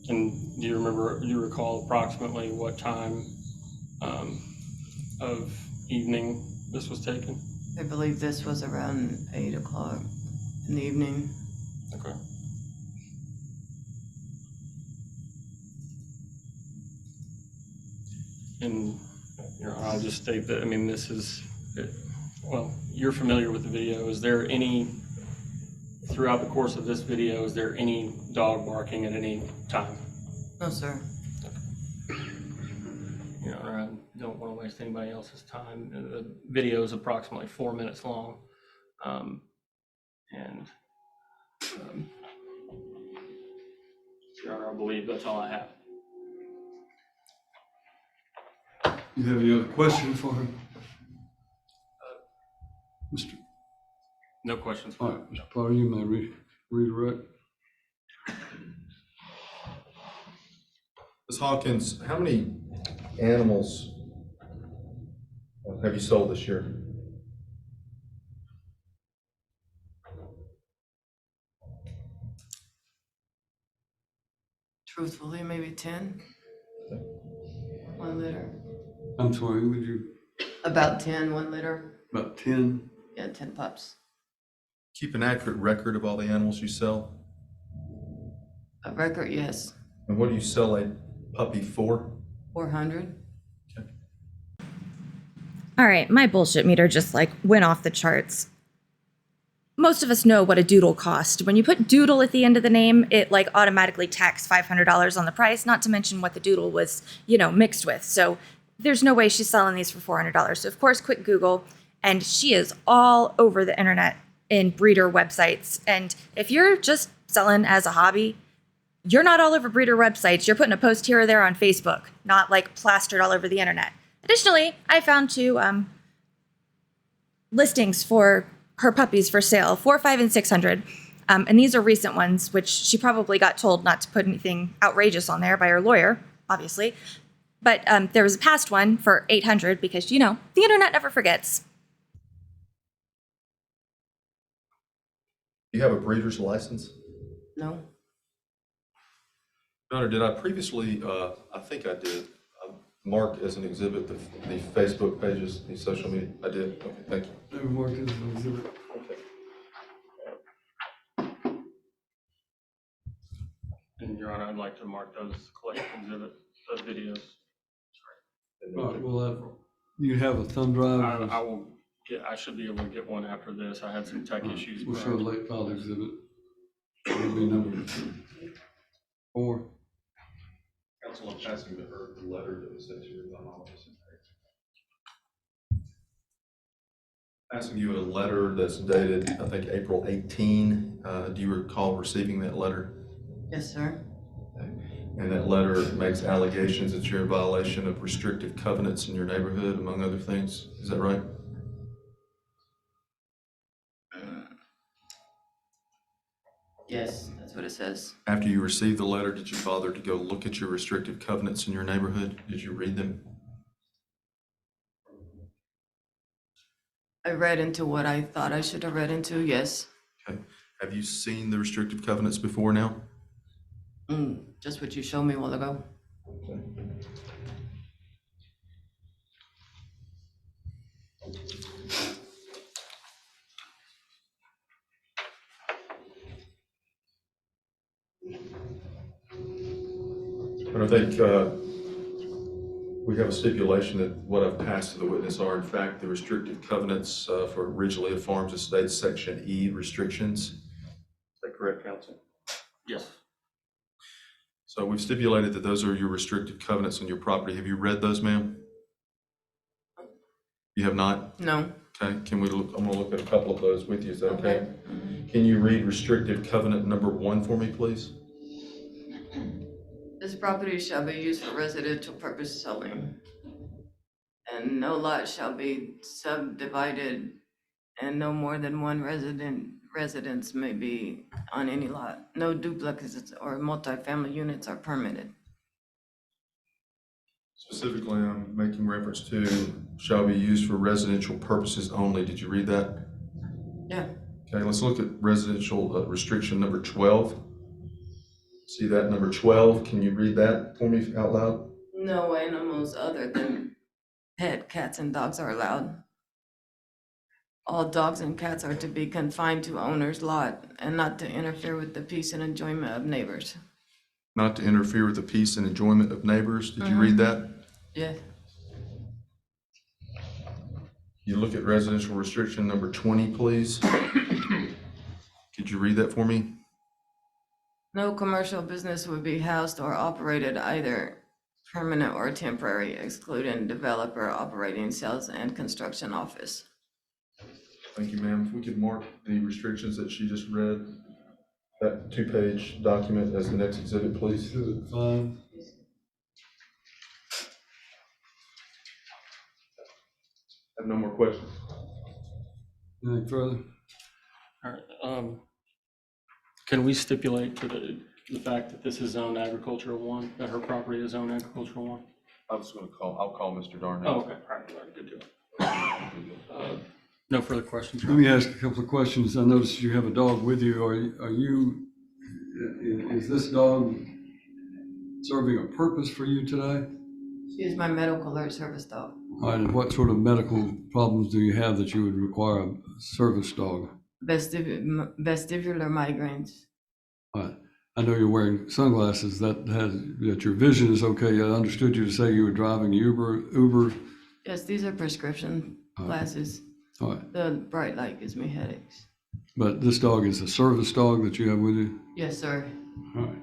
Speaker 3: And do you recall approximately what time of evening this was taken?
Speaker 7: I believe this was around 8 o'clock in the evening.
Speaker 3: Okay. And I'll just state that, I mean, this is, well, you're familiar with the video. Is there any, throughout the course of this video, is there any dog barking at any time?
Speaker 7: No, sir.
Speaker 3: Your Honor, I don't want to waste anybody else's time. The video is approximately 4 minutes long. Your Honor, I believe that's all I have.
Speaker 2: You have any other questions for him? Mr.
Speaker 3: No questions.
Speaker 2: All right, Mr. Potter, you may redirect.
Speaker 1: Ms. Hawkins, how many animals have you sold this year?
Speaker 7: Truthfully, maybe 10. 1 litter.
Speaker 2: I'm sorry, would you,
Speaker 7: About 10, 1 litter.
Speaker 2: about 10?
Speaker 7: Yeah, 10 pups.
Speaker 1: Keep an accurate record of all the animals you sell?
Speaker 7: A record, yes,
Speaker 1: And what do you sell a puppy for?
Speaker 7: 400.
Speaker 9: All right, my bullshit meter just like went off the charts. Most of us know what a doodle cost. When you put doodle at the end of the name, it like automatically tacks $500 on the price, not to mention what the doodle was, mixed with. So there's no way she's selling these for $400. So of course, quick Google, and she is all over the internet in breeder websites. And if you're just selling as a hobby, you're not all over breeder websites. You're putting a post here or there on Facebook, not like plastered all over the internet. Additionally, I found 2 listings for her puppies for sale, 4, 5, and 600. And these are recent ones, which she probably got told not to put anything outrageous on there by her lawyer, obviously. But there was a past one for 800 because, the internet never forgets.
Speaker 1: Do you have a breeder's license?
Speaker 7: No,
Speaker 1: Your Honor, did I previously, I think I did, mark as an exhibit the Facebook pages, the social media? I did, okay, thank you.
Speaker 2: Maybe mark it as an exhibit.
Speaker 3: And Your Honor, I'd like to mark those collective exhibit, those videos.
Speaker 2: All right, well, you have a thumb drive.
Speaker 3: I will get, I should be able to get one after this. I had some tech issues.
Speaker 2: We'll show a late filed exhibit. It'll be number 4.
Speaker 1: Counsel, I'm passing to her the letter that was sent to your office. Passing you a letter that's dated, I think, April 18. Do you recall receiving that letter?
Speaker 7: yes, sir.
Speaker 1: And that letter makes allegations that you're in violation of restrictive covenants in your neighborhood, among other things. Is that right?
Speaker 7: Yes, that's what it says.
Speaker 1: After you received the letter, did you bother to go look at your restrictive covenants in your neighborhood? Did you read them?
Speaker 7: I read into what I thought I should have read into, yes.
Speaker 1: Okay. Have you seen the restrictive covenants before now?
Speaker 7: Just what you showed me a while ago.
Speaker 1: Okay. But I think we have a stipulation that what I've passed to the witness are in fact the restrictive covenants for Ridgely Farms Estates Section E restrictions. Is that correct, counsel?
Speaker 3: Yes.
Speaker 1: So we've stipulated that those are your restrictive covenants on your property. Have you read those, ma'am? You have not?
Speaker 7: No.
Speaker 1: Okay, can we look, I'm gonna look at a couple of those with you, is that okay? Can you read restrictive covenant number 1 for me, please?
Speaker 7: This property shall be used for residential purpose solely, and no lot shall be subdivided, and no more than one residence may be on any lot. No duplexes or multifamily units are permitted.
Speaker 1: Specifically, I'm making reference to shall be used for residential purposes only. Did you read that?
Speaker 7: Yeah.
Speaker 1: Okay, let's look at residential restriction number 12. See that, number 12? Can you read that for me out loud?
Speaker 7: No animals other than pet cats and dogs are allowed. All dogs and cats are to be confined to owner's lot and not to interfere with the peace and enjoyment of neighbors.
Speaker 1: Not to interfere with the peace and enjoyment of neighbors. Did you read that?
Speaker 7: Yeah.
Speaker 1: You look at residential restriction number 20, please. Could you read that for me?
Speaker 7: No commercial business would be housed or operated either permanent or temporary, excluding developer operating sales and construction office.
Speaker 1: Thank you, ma'am. If we could mark the restrictions that she just read, that 2-page document as the next exhibit, please.
Speaker 2: Exhibit 5.
Speaker 1: I have no more questions.
Speaker 2: Anything further?
Speaker 3: All right. Can we stipulate to the fact that this is zoned agricultural 1, that her property is zoned agricultural 1?
Speaker 1: I was going to I'll call Mr. Darnell.
Speaker 3: Oh, okay. All right. Good deal. No further questions.
Speaker 2: Let me ask a couple of questions. I noticed you have a dog with you. Is this dog serving a purpose for you today?
Speaker 7: She is my medical alert service dog.
Speaker 2: All right, and what sort of medical problems do you have that you would require a service dog?
Speaker 7: Vestibular migraines.
Speaker 2: But I know you're wearing sunglasses. That your vision is okay. I understood you to say you were driving Uber.
Speaker 7: Yes, these are prescription glasses.
Speaker 2: All right.
Speaker 7: The bright light gives me headaches.
Speaker 2: But this dog is a service dog that you have with you?
Speaker 7: Yes, sir.
Speaker 2: All right.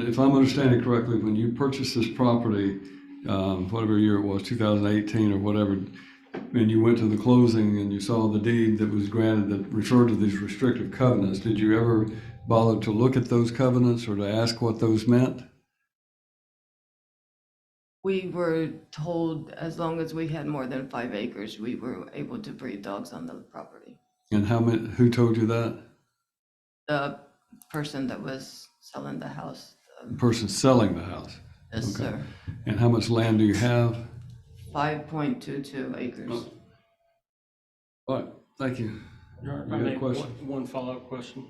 Speaker 2: If I'm understanding correctly, when you purchased this property, whatever year it was, 2018 or whatever, and you went to the closing and you saw the deed that was granted that referred to these restrictive covenants, did you ever bother to look at those covenants or to ask what those meant?
Speaker 7: We were told as long as we had more than 5 acres, we were able to breed dogs on the property.
Speaker 2: And who told you that?
Speaker 7: The person that was selling the house.
Speaker 2: The person selling the house?
Speaker 7: Yes,
Speaker 2: Okay.
Speaker 7: sir.
Speaker 2: And how much land do you have?
Speaker 7: 5.22 acres.
Speaker 2: All right, thank you.
Speaker 3: Your Honor, if
Speaker 2: You
Speaker 3: I
Speaker 2: got a
Speaker 3: may,
Speaker 2: question?
Speaker 3: one follow-up question.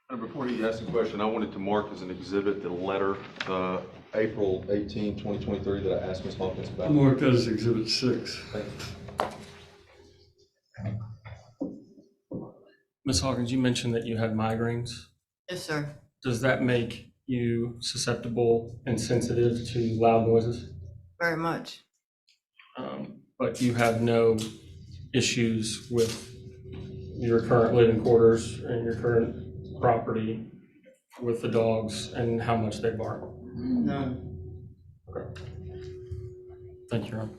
Speaker 1: Before you ask the question, I wanted to mark as an exhibit the letter, April 18, 2023, that I asked Ms. Hawkins
Speaker 2: I
Speaker 1: about.
Speaker 2: marked that as Exhibit 6.
Speaker 1: Thank you.
Speaker 3: Ms. Hawkins, you mentioned that you had migraines.
Speaker 7: Yes, sir.
Speaker 3: Does that make you susceptible and sensitive to loud noises?
Speaker 7: Very much.
Speaker 3: But you have no issues with your current living quarters and your current property with the dogs and how much they bark?
Speaker 7: None.
Speaker 3: Okay. Thank you, Your Honor.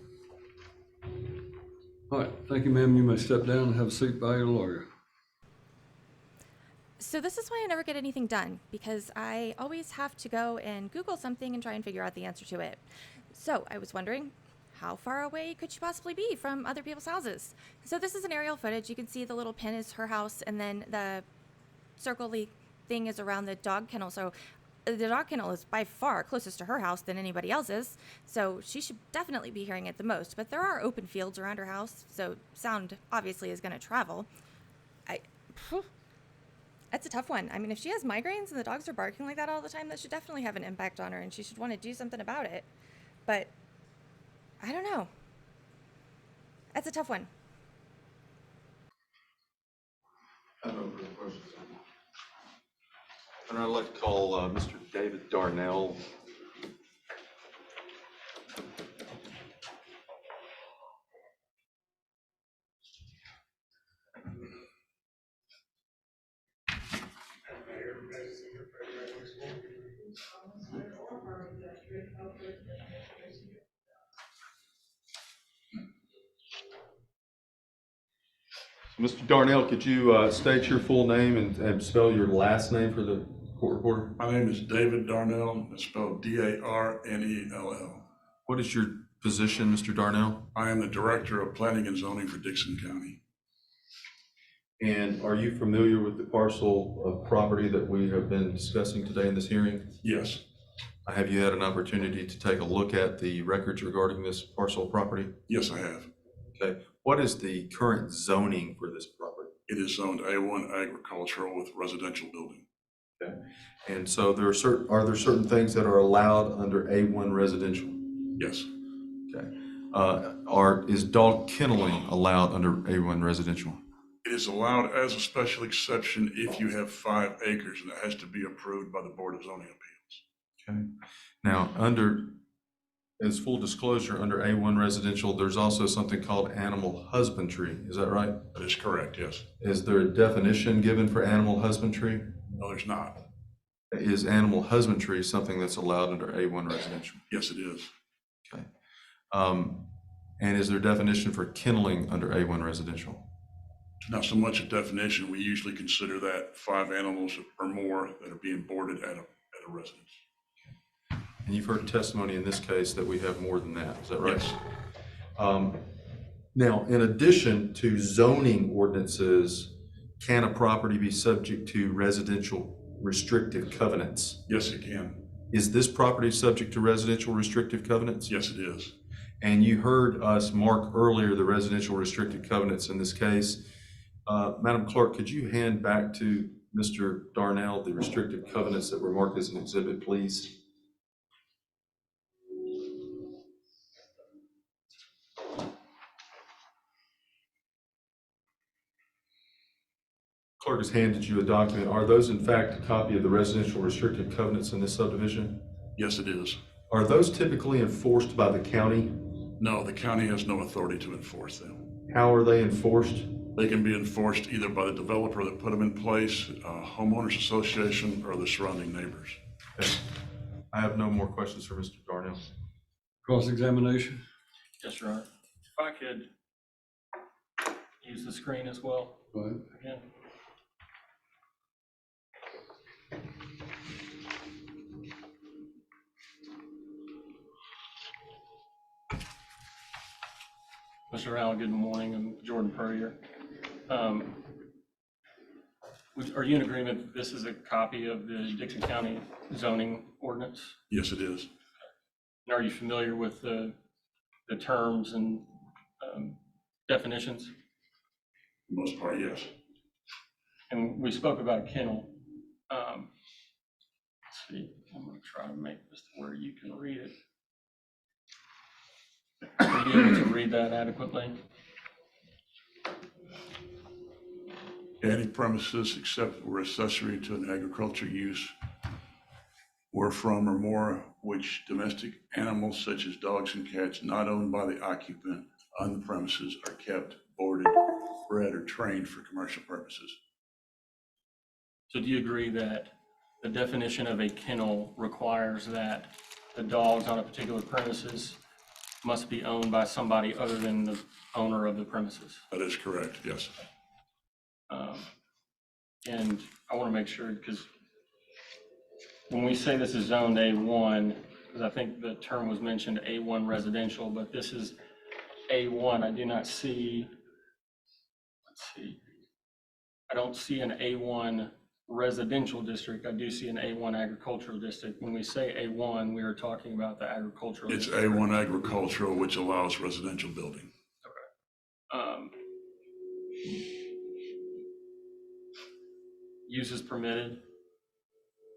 Speaker 2: All right, thank you, ma'am. You may step down and have a seat by your lawyer.
Speaker 9: So this is why I never get anything done, because I always have to go and Google something and try and figure out the answer to it. So I was wondering, how far away could she possibly be from other people's houses? So this is an aerial footage. You can see the little pin is her house, and then the circle-y thing is around the dog kennel. So the dog kennel is by far closest to her house than anybody else's. So she should definitely be hearing it the most. But there are open fields around her house, so sound obviously is going to travel. That's a tough one. I mean, if she has migraines and the dogs are barking like that all the time, that should definitely have an impact on her, and she should want to do something about it. But I don't know. That's a tough one.
Speaker 1: I have no further questions. And I'd like to call Mr. David Darnell. Mr. Darnell, could you state your full name and spell your last name for the court reporter?
Speaker 10: My name is David Darnell. It's spelled D-A-R-N-E-L-L.
Speaker 1: What is your position, Mr. Darnell?
Speaker 10: I am the Director of Planning and Zoning for Dixon County.
Speaker 1: And are you familiar with the parcel of property that we have been discussing today in this hearing?
Speaker 10: Yes,
Speaker 1: Have you had an opportunity to take a look at the records regarding this parcel of property?
Speaker 10: yes, I have.
Speaker 1: Okay. What is the current zoning for this property?
Speaker 10: It is zoned A1 agricultural with residential building.
Speaker 1: Okay. And so are there certain things that are allowed under A1 residential?
Speaker 10: Yes,
Speaker 1: Okay. Is dog kenneling allowed under A1 residential?
Speaker 10: it is allowed as a special exception if you have 5 acres, and it has to be approved by the Board of Zoning Appeals.
Speaker 1: Okay. Now, as full disclosure, under A1 residential, there's also something called animal husbandry. Is that right?
Speaker 10: That is correct, yes.
Speaker 1: Is there a definition given for animal husbandry?
Speaker 10: No, there's not.
Speaker 1: Is animal husbandry something that's allowed under A1 residential?
Speaker 10: Yes, it is.
Speaker 1: Okay. And is there a definition for kenneling under A1 residential?
Speaker 10: Not so much a definition. We usually consider that 5 animals or more that are being boarded at a residence.
Speaker 1: And you've heard testimony in this case that we have more than that. Is that right?
Speaker 10: Yes.
Speaker 1: Now, in addition to zoning ordinances, can a property be subject to residential restrictive covenants?
Speaker 10: Yes, it can.
Speaker 1: Is this property subject to residential restrictive covenants?
Speaker 10: Yes, it is.
Speaker 1: And you heard us mark earlier the residential restricted covenants in this case. Madam Clerk, could you hand back to Mr. Darnell the restrictive covenants that were marked as an exhibit, please? Clerk has handed you a document. Are those in fact a copy of the residential restrictive covenants in this subdivision?
Speaker 10: Yes, it is.
Speaker 1: Are those typically enforced by the county?
Speaker 10: No, the county has no authority to enforce them.
Speaker 1: How are they enforced?
Speaker 10: They can be enforced either by the developer that put them in place, homeowners association, or the surrounding neighbors.
Speaker 1: Okay. I have no more questions for Mr. Darnell.
Speaker 2: Cross-examination?
Speaker 3: Yes, Your Honor. If I could use the screen as well
Speaker 2: Go ahead.
Speaker 3: again. Mr. Allen, good morning. I'm Jordan Purrier. Are you in agreement that this is a copy of the Dixon County zoning ordinance?
Speaker 10: Yes, it is.
Speaker 3: And are you familiar with the terms and definitions?
Speaker 10: For the most part, yes.
Speaker 3: And we spoke about a kennel. Let's see, I'm going to try to make this to where you can read it. Are you able to read that adequately?
Speaker 10: Any premises except were accessory to an agricultural use were from or more which domestic animals such as dogs and cats not owned by the occupant on the premises are kept, boarded, bred, or trained for commercial purposes.
Speaker 3: So do you agree that the definition of a kennel requires that the dogs on a particular premises must be owned by somebody other than the owner of the premises?
Speaker 10: That is correct, yes.
Speaker 3: And I want to make sure, because when we say this is zoned A1, because I think the term was mentioned A1 residential, but this is A1. I do not see, let's see, I don't see an A1 residential district. I do see an A1 agricultural district. When we say A1, we are talking about the agricultural
Speaker 10: It's
Speaker 3: district.
Speaker 10: A1 agricultural, which allows residential building.
Speaker 3: Use is permitted.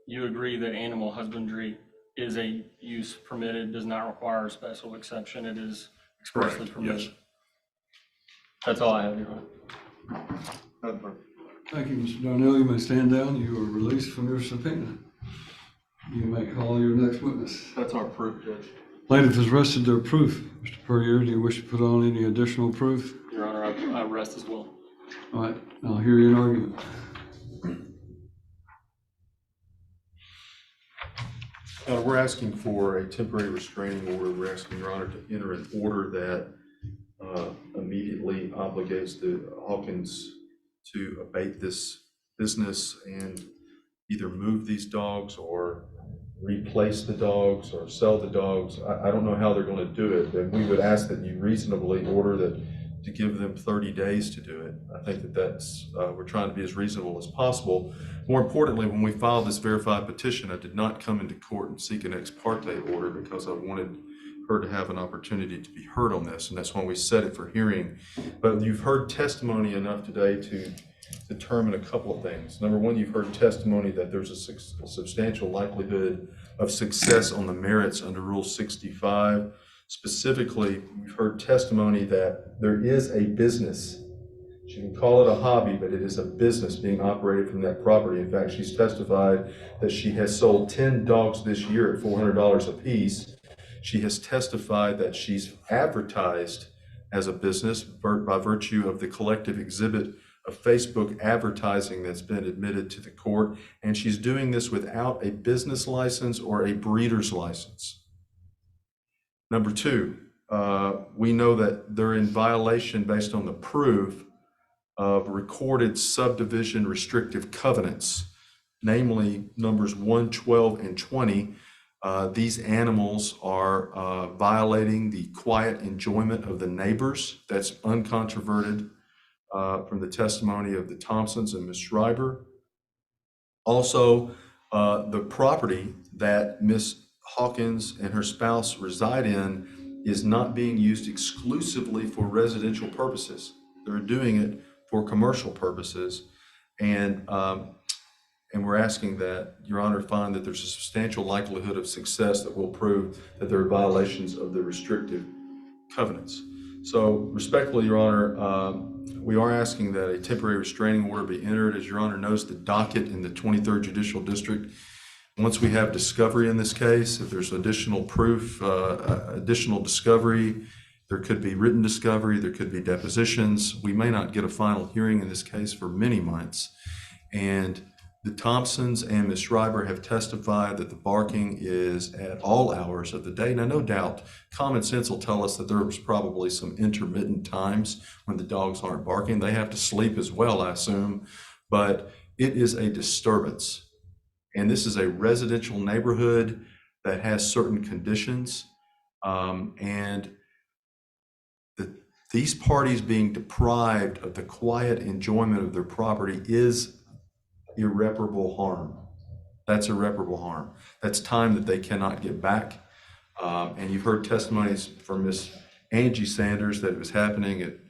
Speaker 3: You agree that animal husbandry is a use permitted, does not require a special exception. It is expressly
Speaker 10: Correct,
Speaker 3: permitted.
Speaker 10: yes.
Speaker 3: That's all I have, Your Honor.
Speaker 2: Thank you, Mr. Darnell. You may stand down. You are released from your subpoena. You may call your next witness.
Speaker 3: That's our proof, Judge.
Speaker 2: Plaintiff has rested their proof. Mr. Purrier, do you wish to put on any additional proof?
Speaker 3: Your Honor, I rest as well.
Speaker 2: All right, I'll hear you in argument.
Speaker 1: We're asking for a temporary restraining order. We're asking Your Honor to enter an order that immediately obligates the Hawkins to abate this business and either move these dogs or replace the dogs or sell the dogs. I don't know how they're going to do it, but we would ask that you reasonably order that to give them 30 days to do it. I think that's, we're trying to be as reasonable as possible. More importantly, when we filed this verified petition, I did not come into court and seek an ex parte order because I wanted her to have an opportunity to be heard on this, and that's why we set it for hearing. But you've heard testimony enough today to determine a couple of things. Number one, you've heard testimony that there's a substantial likelihood of success on the merits under Rule 65. Specifically, we've heard testimony that there is a business. She can call it a hobby, but it is a business being operated from that property. In fact, she's testified that she has sold 10 dogs this year at $400 a piece. She has testified that she's advertised as a business by virtue of the collective exhibit of Facebook advertising that's been admitted to the court, and she's doing this without a business license or a breeder's license. Number two, we know that they're in violation based on the proof of recorded subdivision restrictive covenants, namely numbers 1, 12, and 20. These animals are violating the quiet enjoyment of the neighbors. That's uncontroverted from the testimony of the Thompsons and Ms. Schreiber. Also, the property that Ms. Hawkins and her spouse reside in is not being used exclusively for residential purposes. They're doing it for commercial purposes, and we're asking that Your Honor find that there's a substantial likelihood of success that will prove that there are violations of the restrictive covenants. So respectfully, Your Honor, we are asking that a temporary restraining order be entered. As Your Honor knows, the docket in the 23rd Judicial District, once we have discovery in this case, if there's additional proof, additional discovery, there could be written discovery, there could be depositions. We may not get a final hearing in this case for many months. And the Thompsons and Ms. Schreiber have testified that the barking is at all hours of the day. Now, no doubt, common sense will tell us that there was probably some intermittent times when the dogs aren't barking. They have to sleep as well, I assume, but it is a disturbance. And this is a residential neighborhood that has certain conditions. These parties being deprived of the quiet enjoyment of their property is irreparable harm. That's irreparable harm. That's time that they cannot get back. And you've heard testimonies from Miss Angie Sanders that it was happening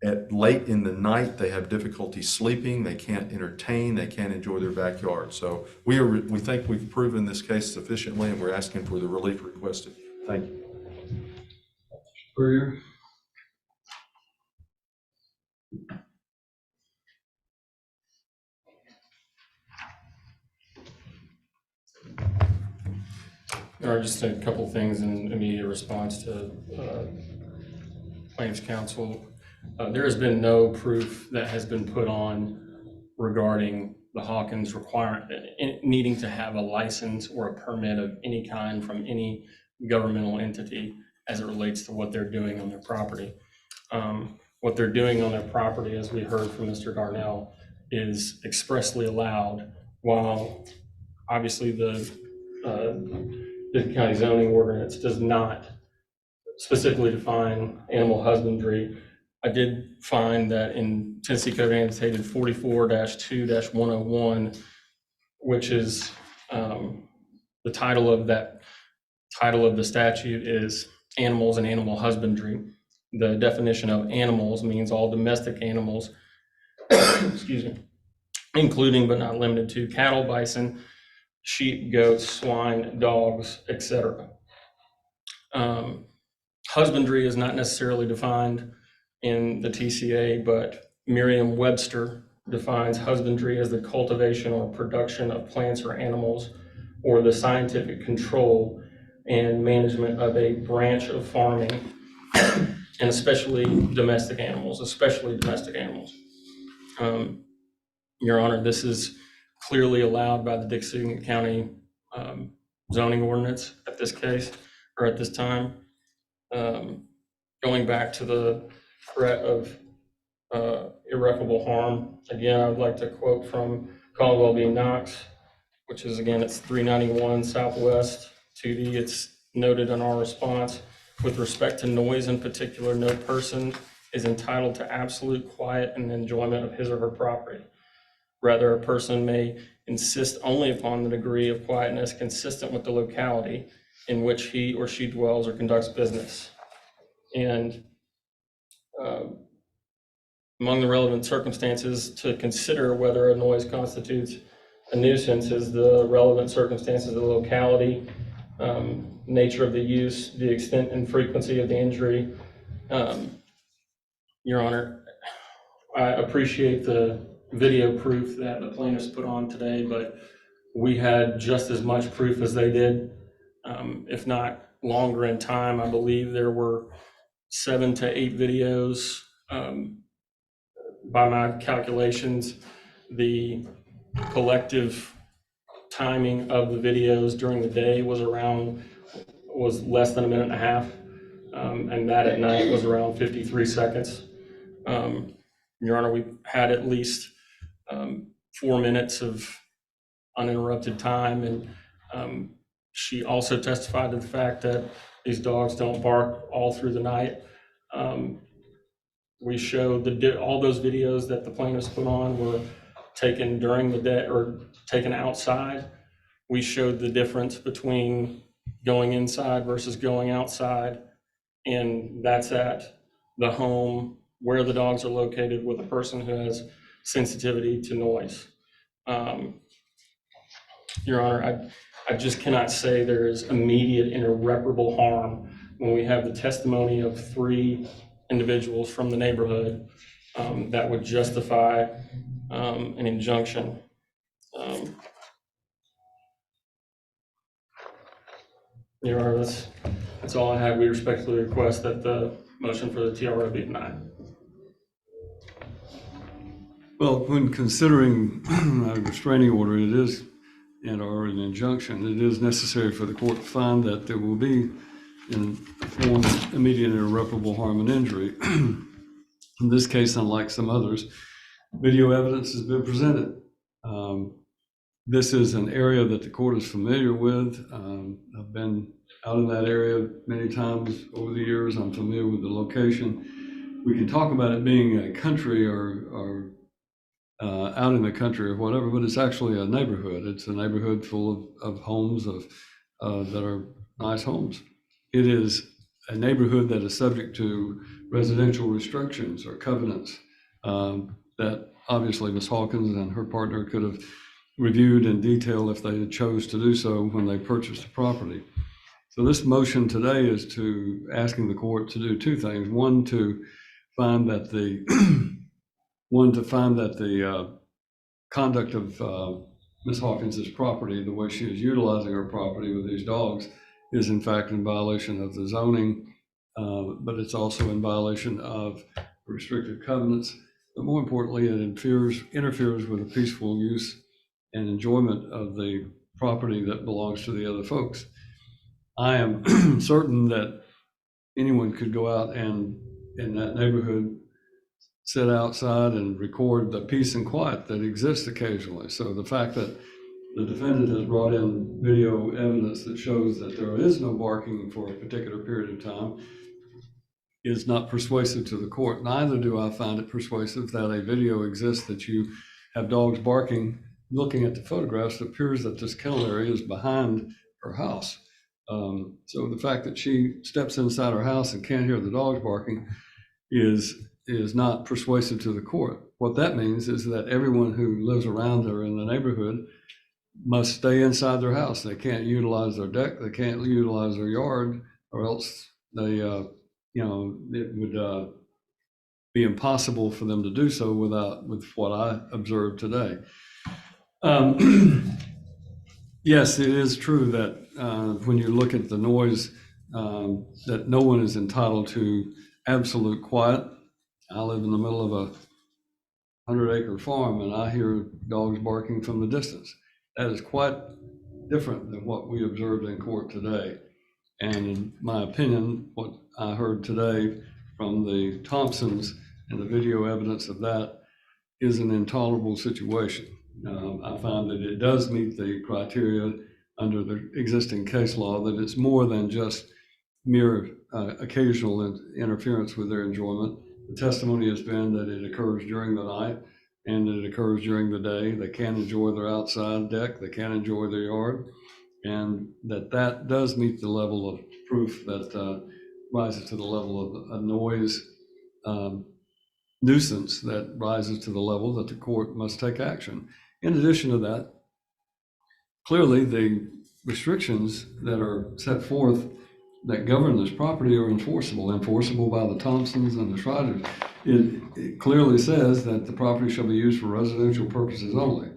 Speaker 1: at late in the night. They have difficulty sleeping. They can't entertain. They can't enjoy their backyard. So we think we've proven this case sufficiently, and we're asking for the relief requested. Thank you.
Speaker 2: Spurrier?
Speaker 3: There are just a couple things in immediate response to Plaintiff's counsel. There has been no proof that has been put on regarding the Hawkins needing to have a license or a permit of any kind from any governmental entity as it relates to what they're doing on their property. What they're doing on their property, as we heard from Mr. Darnell, is expressly allowed, while obviously the county zoning ordinance does not specifically define animal husbandry. I did find that in Tennessee Code Annotated 44-2-101, which is the title of the statute is animals and animal husbandry. The definition of animals means all domestic animals, excuse me, including but not limited to cattle, bison, sheep, goats, swine, dogs, etc. Husbandry is not necessarily defined in the TCA, but Merriam-Webster defines husbandry as the cultivation or production of plants or animals, or the scientific control and management of a branch of farming, and especially domestic animals. Your Honor, this is clearly allowed by the Dixon County zoning ordinance at this case, or at this time. Going back to the threat of irreparable harm, again, I would like to quote from Caldwell v. Knox, which is, again, it's 391 Southwest 2D. It's noted in our response, with respect to noise in particular, no person is entitled to absolute quiet and enjoyment of his or her property. Rather, a person may insist only upon the degree of quietness consistent with the locality in which he or she dwells or conducts business. And among the relevant circumstances to consider whether a noise constitutes a nuisance is the relevant circumstances of the locality, nature of the use, the extent and frequency of the injury. Your Honor, I appreciate the video proof that the plaintiffs put on today, but we had just as much proof as they did, if not longer in time. I believe there were 7 to 8 videos. By my calculations, the collective timing of the videos during the day was less than a minute and a half, and that at night was around 53 seconds. Your Honor, we had at least 4 minutes of uninterrupted time, and she also testified to the fact that these dogs don't bark all through the night. We showed all those videos that the plaintiffs put on were taken during the day or taken outside. We showed the difference between going inside versus going outside, and that's at the home where the dogs are located with a person who has sensitivity to noise. Your Honor, I just cannot say there is immediate and irreparable harm when we have the testimony of 3 individuals from the neighborhood that would justify an injunction. Your Honor, that's all I have. We respectfully request that the motion for the TRO be denied.
Speaker 2: Well, when considering a restraining order, it is, or an injunction, it is necessary for the court to find that there will be in the form of immediate and irreparable harm and injury. In this case, unlike some others, video evidence has been presented. This is an area that the court is familiar with. I've been out in that area many times over the years. I'm familiar with the location. We can talk about it being a country or out in the country or whatever, but it's actually a neighborhood. It's a neighborhood full of homes that are nice homes. It is a neighborhood that is subject to residential restrictions or covenants that obviously Ms. Hawkins and her partner could have reviewed in detail if they had chose to do so when they purchased the property. So this motion today is to asking the court to do two things. One, to find that the conduct of Ms. Hawkins's property, the way she is utilizing her property with these dogs, is in fact in violation of the zoning, but it's also in violation of restrictive covenants. But more importantly, it interferes with the peaceful use and enjoyment of the property that belongs to the other folks. I am certain that anyone could go out and in that neighborhood sit outside and record the peace and quiet that exists occasionally. So the fact that the defendant has brought in video evidence that shows that there is no barking for a particular period of time is not persuasive to the court. Neither do I find it persuasive that a video exists that you have dogs barking. Looking at the photographs, it appears that this kennel area is behind her house. So the fact that she steps inside her house and can't hear the dogs barking is not persuasive to the court. What that means is that everyone who lives around her in the neighborhood must stay inside their house. They can't utilize their deck, they can't utilize their yard, or else they, it would be impossible for them to do so with what I observed today. Yes, it is true that when you look at the noise, that no one is entitled to absolute quiet. I live in the middle of a 100-acre farm and I hear dogs barking from the distance. That is quite different than what we observed in court today. And in my opinion, what I heard today from the Thompsons and the video evidence of that is an intolerable situation. I found that it does meet the criteria under the existing case law, that it's more than just mere occasional interference with their enjoyment. The testimony has been that it occurs during the night and it occurs during the day. They can enjoy their outside deck, they can enjoy their yard, and that does meet the level of proof that rises to the level of a noise nuisance that rises to the level that the court must take action. In addition to that, clearly the restrictions that are set forth that govern this property are enforceable by the Thompsons and the Schreiders. It clearly says that the property shall be used for residential purposes only.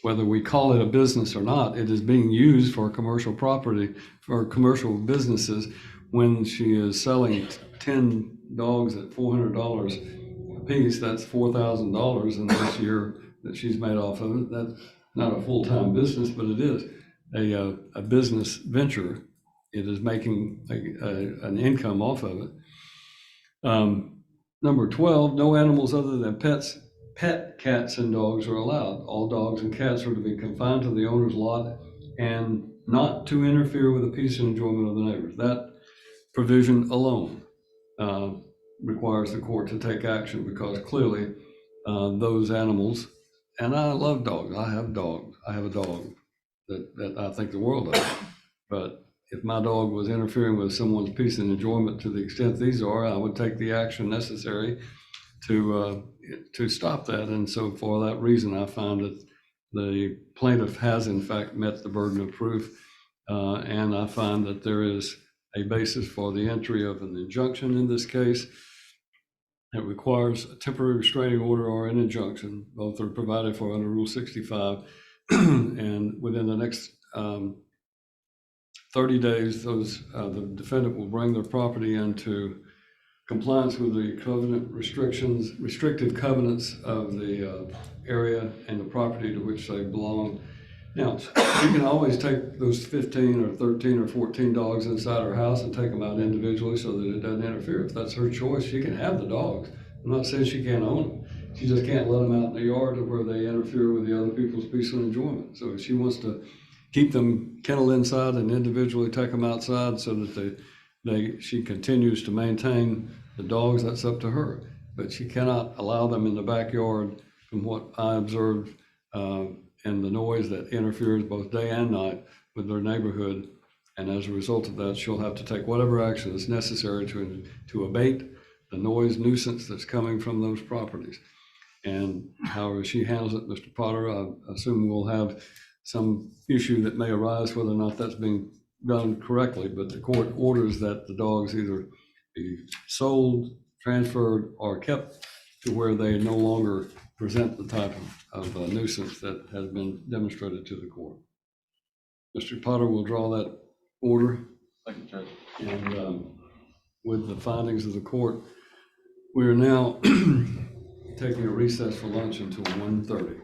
Speaker 2: Whether we call it a business or not, it is being used for commercial property, for commercial businesses. When she is selling 10 dogs at $400 a piece, that's $4,000 in this year that she's made off of it. That's not a full-time business, but it is a business venture. It is making an income off of it. Number 12, no animals other than pet cats and dogs are allowed. All dogs and cats are to be confined to the owner's lot and not to interfere with the peace and enjoyment of the neighbors. That provision alone requires the court to take action, because clearly those animals, and I love dogs. I have dogs. I have a dog that I think the world of. But if my dog was interfering with someone's peace and enjoyment to the extent these are, I would take the action necessary to stop that. And so for that reason, I found that the plaintiff has in fact met the burden of proof. And I find that there is a basis for the entry of an injunction in this case. It requires a temporary restraining order or an injunction. Both are provided for under Rule 65. And within the next 30 days, the defendant will bring their property into compliance with the covenant restrictions, restrictive covenants of the area and the property to which they belong. Now, you can always take those 15 or 13 or 14 dogs inside her house and take them out individually so that it doesn't interfere. If that's her choice, she can have the dogs. I'm not saying she can't own them. She just can't let them out in the yard where they interfere with the other people's peaceful enjoyment. So if she wants to keep them kenneled inside and individually take them outside so that she continues to maintain the dogs, that's up to her. But she cannot allow them in the backyard, from what I observed, and the noise that interferes both day and night with their neighborhood. And as a result of that, she'll have to take whatever action is necessary to abate the noise nuisance that's coming from those properties. And however she handles it, Mr. Potter, I assume we'll have some issue that may arise whether or not that's being done correctly, but the court orders that the dogs either be sold, transferred, or kept to where they no longer present the type of nuisance that has been demonstrated to the court. Mr. Potter will draw that order.
Speaker 1: Thank you, Judge.
Speaker 2: And with the findings of the court, we are now taking a recess for lunch until 1:30.